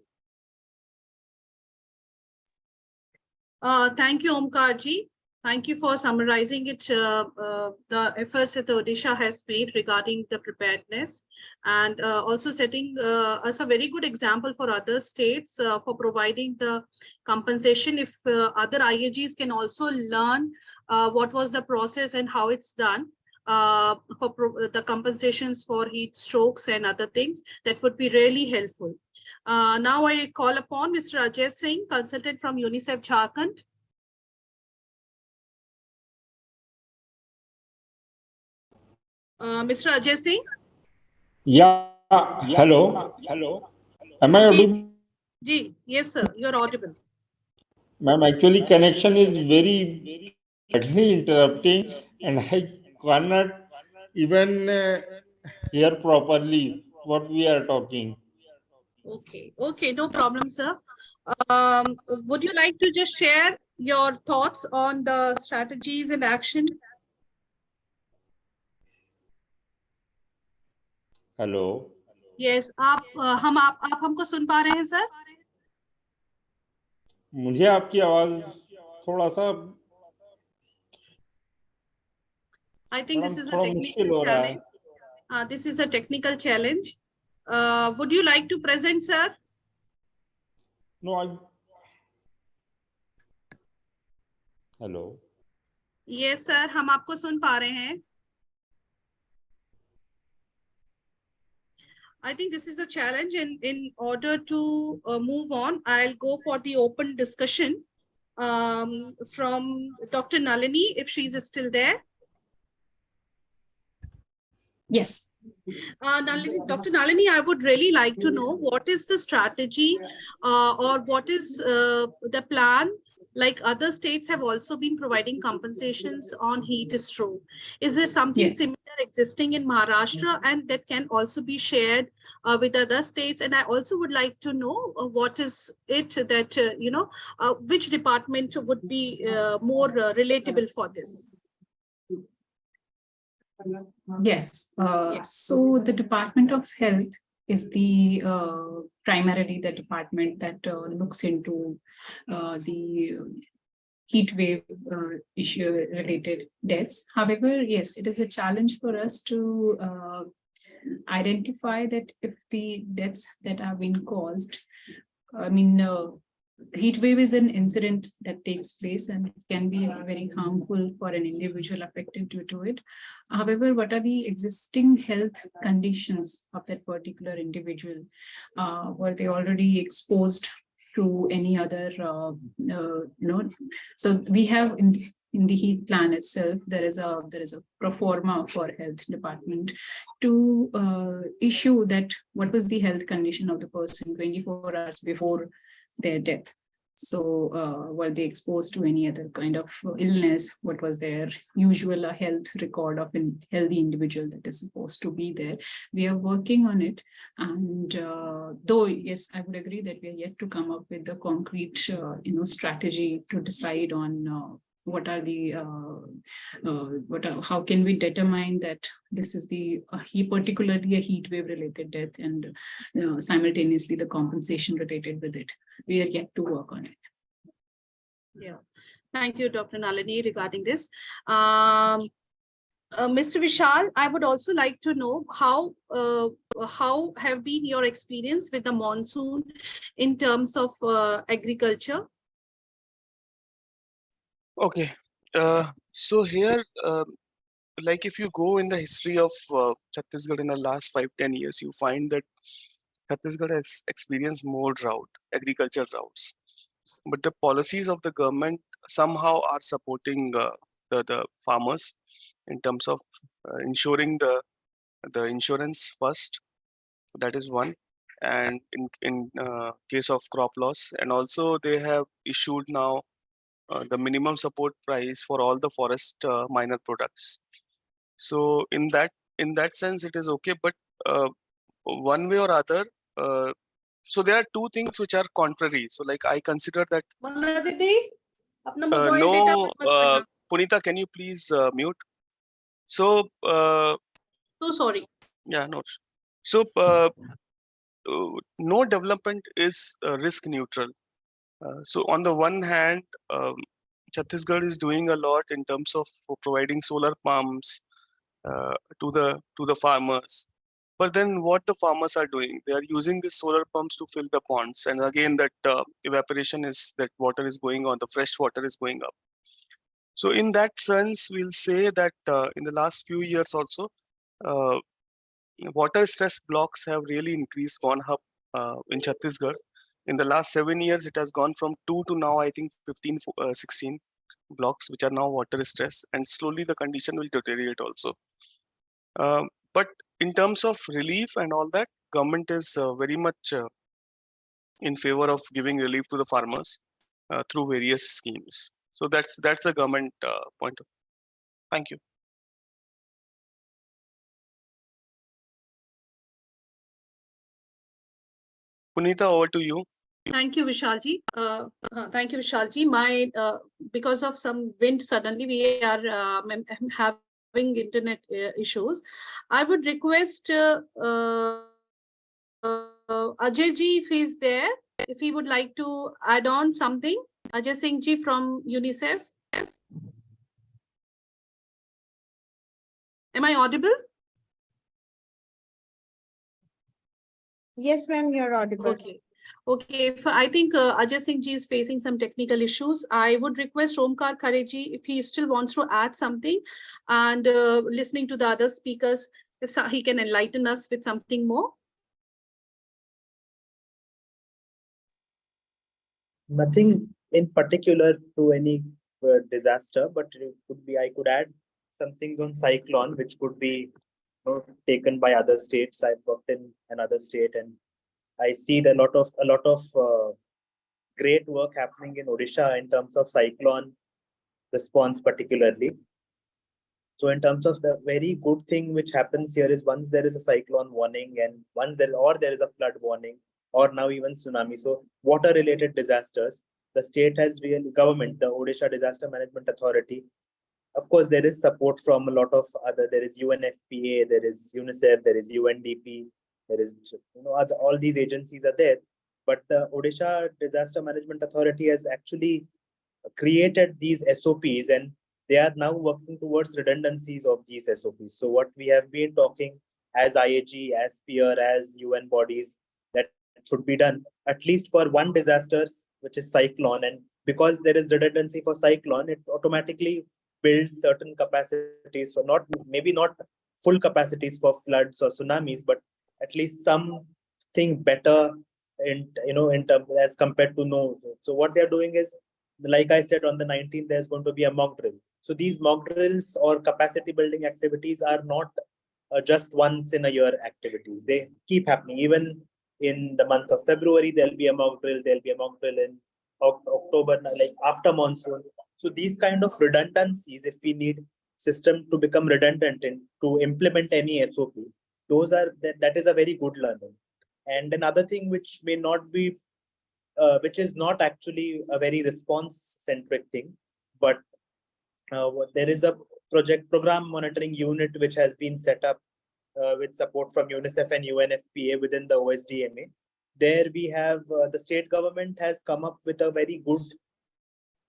C: Thank you, Omkarji. Thank you for summarizing it, the efforts that Odisha has made regarding the preparedness, and also setting us a very good example for other states for providing the compensation. If other IAGs can also learn what was the process and how it's done for the compensations for heat strokes and other things, that would be really helpful. Now I call upon Mr. Ajay Singh, consultant from UNICEF Jharkhand. Mr. Ajay Singh?
J: Yeah, hello. Am I audible?
C: Yes, sir, you're audible.
J: Ma'am, actually connection is very interrupting, and I cannot even hear properly what we are talking.
C: Okay, no problem, sir. Would you like to just share your thoughts on the strategies and action?
J: Hello.
C: Yes, आप हमको सुन पा रहे हैं sir?
J: मुझे आपकी आवाज थोड़ा सा
C: I think this is a technical challenge. This is a technical challenge. Would you like to present, sir?
J: No, Hello.
C: Yes, sir. हम आपको सुन पा रहे हैं. I think this is a challenge, and in order to move on, I'll go for the open discussion from Dr. Nalini, if she's still there.
H: Yes.
C: Dr. Nalini, I would really like to know what is the strategy or what is the plan? Like other states have also been providing compensations on heat stroke. Is there something similar existing in Maharashtra, and that can also be shared with other states? And I also would like to know what is it that, which department would be more relatable for this?
H: Yes. So the Department of Health is the primarily the department that looks into the heat wave issue related deaths. However, yes, it is a challenge for us to identify that if the deaths that have been caused, heat wave is an incident that takes place and can be very harmful for an individual affected due to it. However, what are the existing health conditions of that particular individual? Were they already exposed to any other, so we have in the heat plan itself, there is a pro forma for health department to issue that what was the health condition of the person 24 hours before their death. So were they exposed to any other kind of illness? What was their usual health record of a healthy individual that is supposed to be there? We are working on it. And though, yes, I would agree that we are yet to come up with the concrete strategy to decide on what are the how can we determine that this is particularly a heat wave related death, and simultaneously the compensation related with it. We are yet to work on it.
C: Yeah, thank you, Dr. Nalini, regarding this. Mr. Vishal, I would also like to know how have been your experience with the monsoon in terms of agriculture?
G: Okay. So here, like if you go in the history of Chhattisgarh in the last 5-10 years, you find that Chhattisgarh has experienced more drought, agriculture droughts. But the policies of the government somehow are supporting the farmers in terms of ensuring the insurance first. That is one. And in case of crop loss, and also they have issued now the minimum support price for all the forest minor products. So in that sense, it is okay. But one way or other, so there are two things which are contrary. So like I consider that no, Punita, can you please mute? So
C: So sorry.
G: yeah, no. So no development is risk neutral. So on the one hand, Chhattisgarh is doing a lot in terms of providing solar pumps to the farmers. But then what the farmers are doing, they are using these solar pumps to fill the ponds. And again, that evaporation is, that water is going on, the fresh water is going up. So in that sense, we'll say that in the last few years also, uh, water stress blocks have really increased, gone up in Chhattisgarh. In the last 7 years, it has gone from 2 to now, I think 15, 16 blocks, which are now water stress, and slowly the condition will deteriorate also. But in terms of relief and all that, government is very much in favor of giving relief to the farmers through various schemes. So that's the government point of. Thank you. Punita, over to you.
C: Thank you, Vishalji. Thank you, Vishalji. Because of some wind, suddenly we are having internet issues. I would request Ajay ji, if he's there, if he would like to add on something. Ajay Singh ji from UNICEF. Am I audible?
B: Yes, ma'am, you're audible.
C: Okay. Okay, I think Ajay Singh ji is facing some technical issues. I would request Omkar Khare ji, if he still wants to add something, and listening to the other speakers, if he can enlighten us with something more.
I: Nothing in particular to any disaster, but it could be, I could add something on cyclone, which could be taken by other states. I've worked in another state, and I see a lot of great work happening in Orissa in terms of cyclone response, particularly. So in terms of the very good thing which happens here is, once there is a cyclone warning, and once there is a flood warning, or now even tsunami, so water related disasters, the state has really, government, the Odisha Disaster Management Authority, of course there is support from a lot of other, there is UNFPA, there is UNICEF, there is UNDP, there is all these agencies are there, but the Odisha Disaster Management Authority has actually created these SOPs, and they are now working towards redundancies of these SOPs. So what we have been talking as IAG, as peer, as UN bodies, that should be done at least for one disaster, which is cyclone. And because there is redundancy for cyclone, it automatically builds certain capacities for maybe not full capacities for floods or tsunamis, but at least something better in terms as compared to no. So what they are doing is, like I said, on the 19th, there's going to be a mock drill. So these mock drills or capacity building activities are not just once in a year activities. They keep happening. Even in the month of February, there'll be a mock drill. There'll be a mock drill in October, like after monsoon. So these kind of redundancies, if we need system to become redundant and to implement any SOP, that is a very good learning. And another thing which may not be which is not actually a very response-centric thing, but there is a program monitoring unit which has been set up with support from UNICEF and UNFPA within the OSDMA. There we have the state government has come up with a very good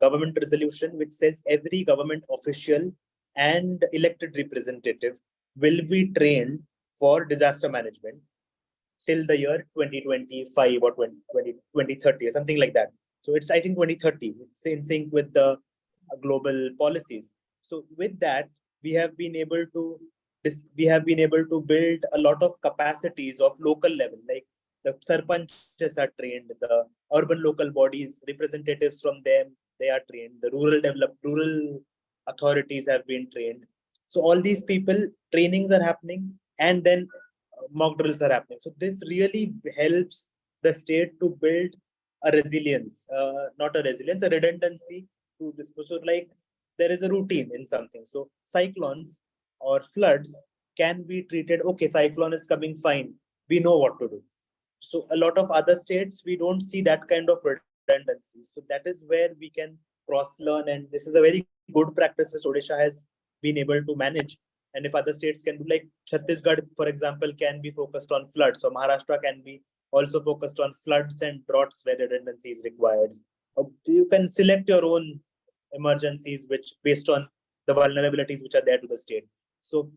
I: government resolution which says every government official and elected representative will be trained for disaster management till the year 2025 or 2030 or something like that. So it's, I think, 2030. It's in sync with the global policies. So with that, we have been able to build a lot of capacities of local level, like the sarpanches are trained, the urban local bodies, representatives from them, they are trained, the rural authorities have been trained. So all these people, trainings are happening, and then mock drills are happening. So this really helps the state to build a resilience, not a resilience, a redundancy to this. So like there is a routine in something. So cyclones or floods can be treated, okay, cyclone is coming, fine, we know what to do. So a lot of other states, we don't see that kind of redundancy. So that is where we can cross learn, and this is a very good practice which Odisha has been able to manage. And if other states can do, like Chhattisgarh, for example, can be focused on floods. So Maharashtra can be also focused on floods and droughts where redundancy is required. You can select your own emergencies which based on the vulnerabilities which are there to the state. So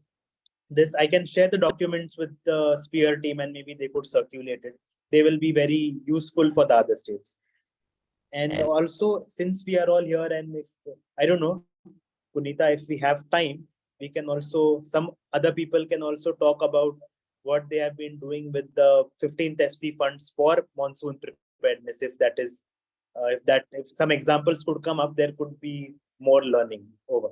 I: this, I can share the documents with the SPEAR team and maybe they could circulate it. They will be very useful for the other states. And also, since we are all here, and if, I don't know, Punita, if we have time, we can also, some other people can also talk about what they have been doing with the 15th FC funds for monsoon preparedness. If that is, if some examples could come up, there could be more learning. Over.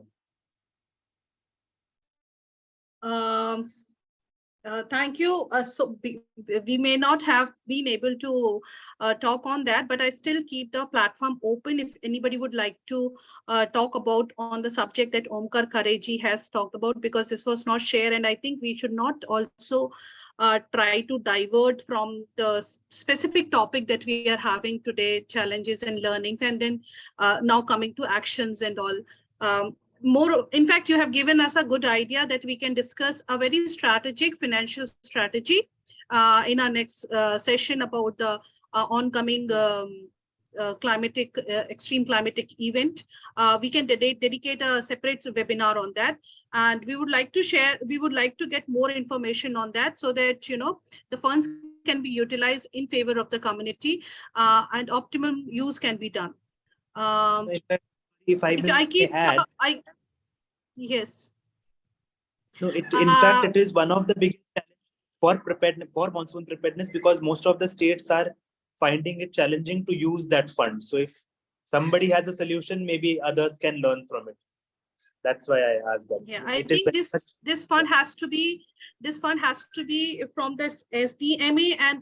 C: Thank you. So we may not have been able to talk on that, but I still keep the platform open if anybody would like to talk about on the subject that Omkar Khareji has talked about, because this was not shared, and I think we should not also try to divert from the specific topic that we are having today, challenges and learnings, and then now coming to actions and all. More, in fact, you have given us a good idea that we can discuss a very strategic financial strategy in our next session about the oncoming extreme climatic event. We can dedicate a separate webinar on that, and we would like to share, we would like to get more information on that so that, you know, the funds can be utilized in favor of the community and optimum use can be done.
I: If I may add,
C: yes.
I: No, in fact, it is one of the biggest challenges for monsoon preparedness, because most of the states are finding it challenging to use that fund. So if somebody has a solution, maybe others can learn from it. That's why I asked that.
C: Yeah, I think this fund has to be from this SDMA, and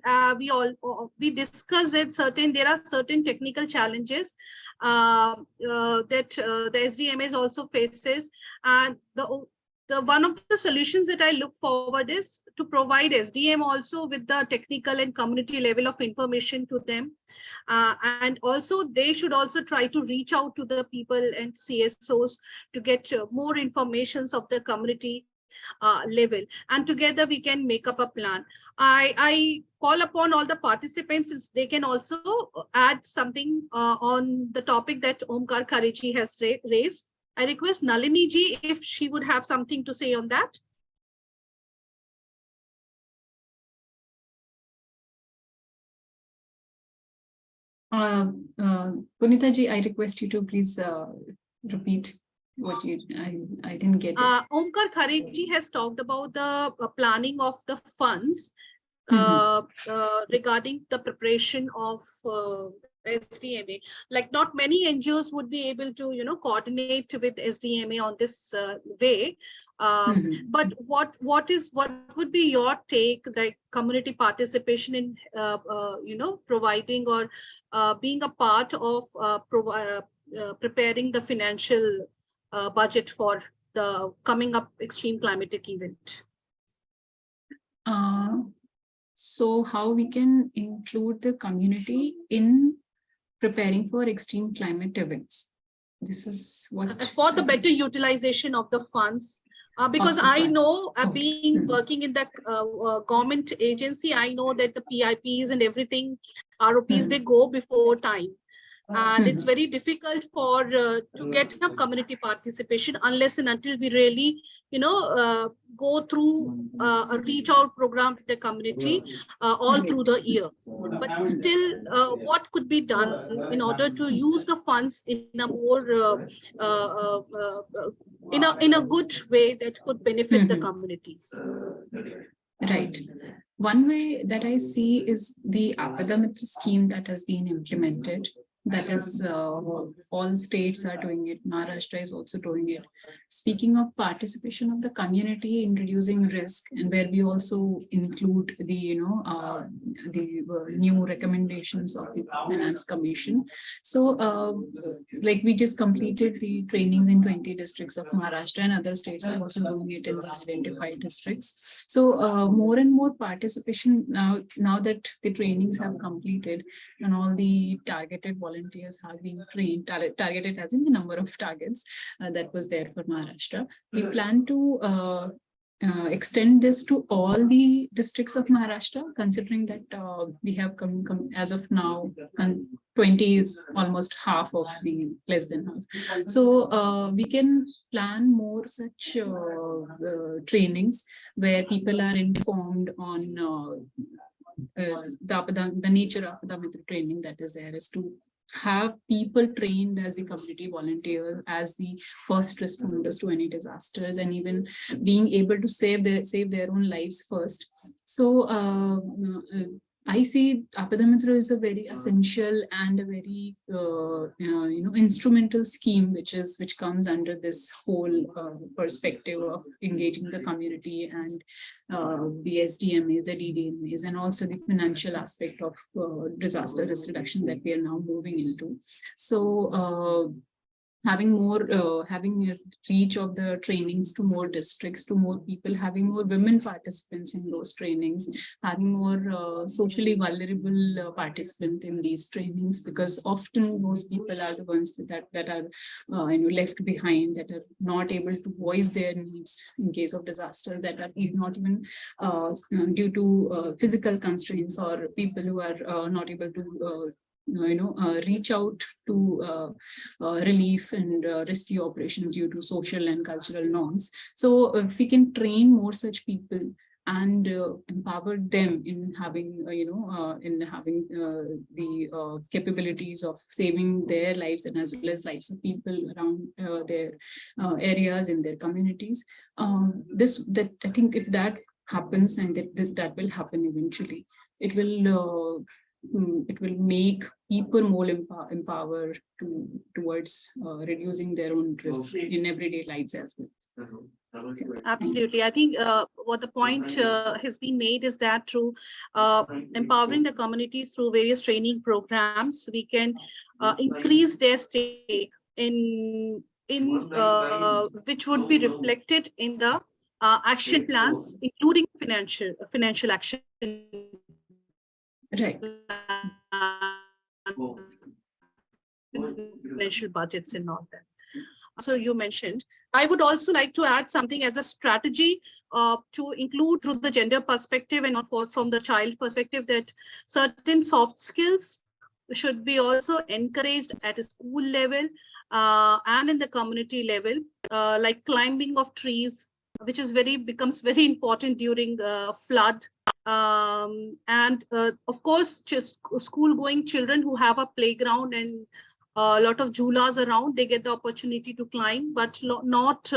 C: we discussed it. There are certain technical challenges that the SDMAs also faces, and the one of the solutions that I look forward is to provide SDM also with the technical and community level of information to them. And also they should also try to reach out to the people and CSOs to get more informations of the community level. And together we can make up a plan. I call upon all the participants, they can also add something on the topic that Omkar Khareji has raised. I request Nalini ji if she would have something to say on that.
H: Punita ji, I request you to please repeat what I didn't get it.
C: Omkar Khareji has talked about the planning of the funds regarding the preparation of SDMA. Like, not many NGOs would be able to, you know, coordinate with SDMA on this way. But what would be your take, like community participation in, you know, providing or being a part of preparing the financial budget for the coming up extreme climatic event?
H: So how we can include the community in preparing for extreme climate events? This is what
C: for the better utilization of the funds, because I know, being working in the government agency, I know that the PIPs and everything, ROPs, they go before time. And it's very difficult for to get a community participation unless and until we really, go through a reach out program with the community all through the year. But still, what could be done in order to use the funds in a more in a good way that could benefit the communities?
H: Right. One way that I see is the Apada Mitra scheme that has been implemented. That is, all states are doing it. Maharashtra is also doing it. Speaking of participation of the community in reducing risk, and where we also include the, new recommendations of the Finance Commission. So, like we just completed the trainings in 20 districts of Maharashtra, and other states are also doing it in the identified districts. So, more and more participation now that the trainings have completed and all the targeted volunteers have been trained, targeted as in the number of targets that was there for Maharashtra. We plan to extend this to all the districts of Maharashtra, considering that we have come as of now, 20 is almost half of the less than half. So we can plan more such trainings where people are informed on the nature of the Mitra training that is there, is to have people trained as the community volunteers, as the first responders to any disasters, and even being able to save their own lives first. So I see Apada Mitra is a very essential and a very instrumental scheme which comes under this whole perspective of engaging the community and the SDMA'S, the DDMA'S, and also the financial aspect of disaster risk reduction that we are now moving into. So having a reach of the trainings to more districts, to more people, having more women participants in those trainings, having more socially vulnerable participants in these trainings, because often those people are the ones that are left behind, that are not able to voice their needs in case of disaster, that are not even due to physical constraints, or people who are not able to reach out to relief and rescue operations due to social and cultural norms. So if we can train more such people and empower them in having the capabilities of saving their lives, and as well as lives of people around their areas in their communities, that I think if that happens, and that will happen eventually, it will make people more empowered towards reducing their own risk in everyday lives as well.
C: Absolutely. I think what the point has been made is that through empowering the communities through various training programs, we can increase their stake in which would be reflected in the action plans, including financial action.
H: Right.
C: Financial budgets and all that. So you mentioned, I would also like to add something as a strategy to include through the gender perspective and from the child perspective, that certain soft skills should be also encouraged at a school level and in the community level, like climbing of trees, which is becomes very important during flood. And of course, just school-going children who have a playground and a lot of jhulas around, they get the opportunity to climb, but not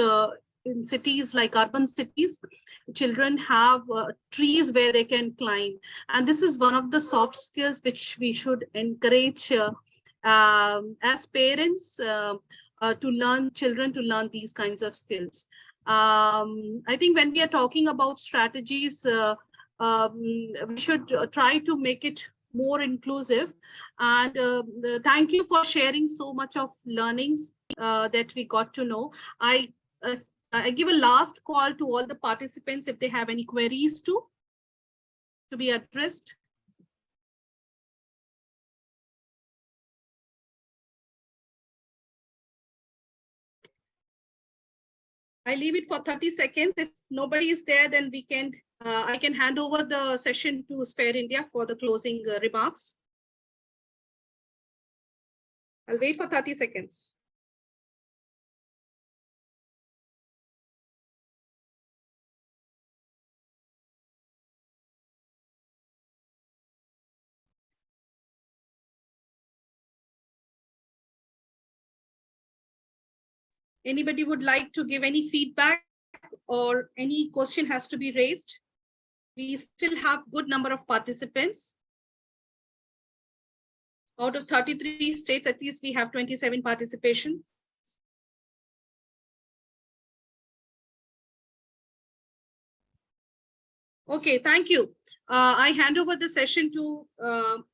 C: in cities like urban cities. Children have trees where they can climb, and this is one of the soft skills which we should encourage as parents children to learn these kinds of skills. I think when we are talking about strategies, we should try to make it more inclusive. And thank you for sharing so much of learnings that we got to know. I give a last call to all the participants if they have any queries to be addressed. I leave it for 30 seconds. If nobody is there, then we can I can hand over the session to Spare India for the closing remarks. I'll wait for 30 seconds. Anybody would like to give any feedback or any question has to be raised? We still have good number of participants. Out of 33 states, at least we have 27 participations. Okay, thank you. I hand over the session to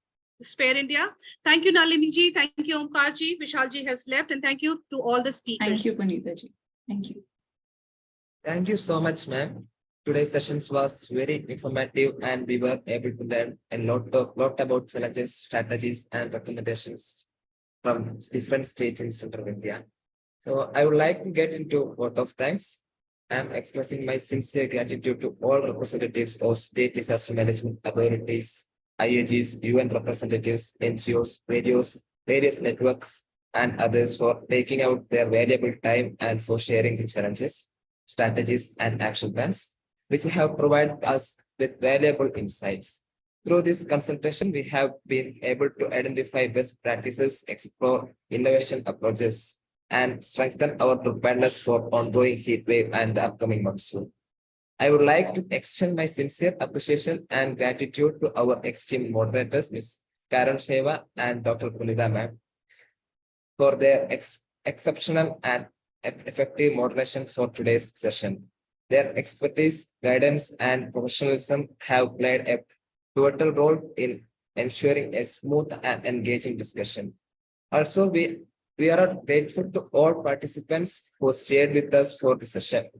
C: Spare India. Thank you, Nalini ji. Thank you, Omkar ji. Vishal ji has left, and thank you to all the speakers.
H: Thank you, Punita ji. Thank you.
E: Thank you so much, ma'am. Today's sessions was very informative and we were able to learn a lot about challenges, strategies and recommendations from different states in Central India. So I would like to get into vote of thanks. I am expressing my sincere gratitude to all representatives of state disaster management authorities, IAGs, UN representatives, NGOs, various networks, and others for taking out their valuable time and for sharing the challenges, strategies, and action plans, which have provided us with valuable insights. Through this consultation, we have been able to identify best practices, explore innovation approaches, and strengthen our preparedness for ongoing heat wave and the upcoming monsoon. I would like to extend my sincere appreciation and gratitude to our esteemed moderators, Ms. Karen Sheva and Dr. Punita ma'am, for their exceptional and effective moderation for today's session. Their expertise, guidance, and professionalism have played a pivotal role in ensuring a smooth and engaging discussion. Also, we are grateful to all participants who stayed with us for the session.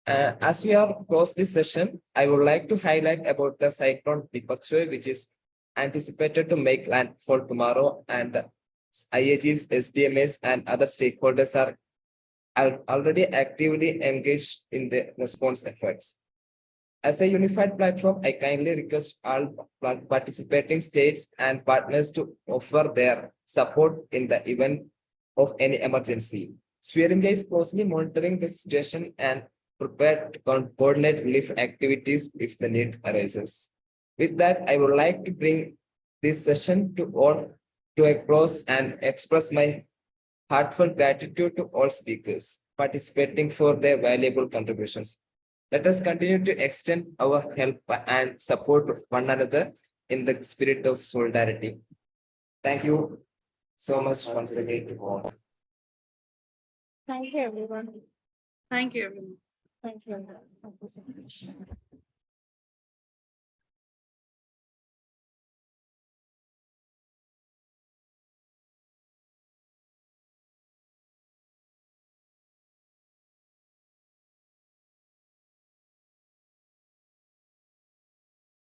E: As we are close this session, I would like to highlight about the cyclone Biparjoy, which is anticipated to make landfall tomorrow, and the IAGs, SDMAs, and other stakeholders are already actively engaged in the response efforts. As a unified platform, I kindly request all participating states and partners to offer their support in the event of any emergency. Sphere India is closely monitoring the situation and prepared to coordinate relief activities if the need arises. With that, I would like to bring this session to a close and express my heartfelt gratitude to all speakers participating for their valuable contributions. Let us continue to extend our help and support one another in the spirit of solidarity. Thank you so much once again to all.
B: Thank you, everyone.
C: Thank you, everyone.
B: Thank you.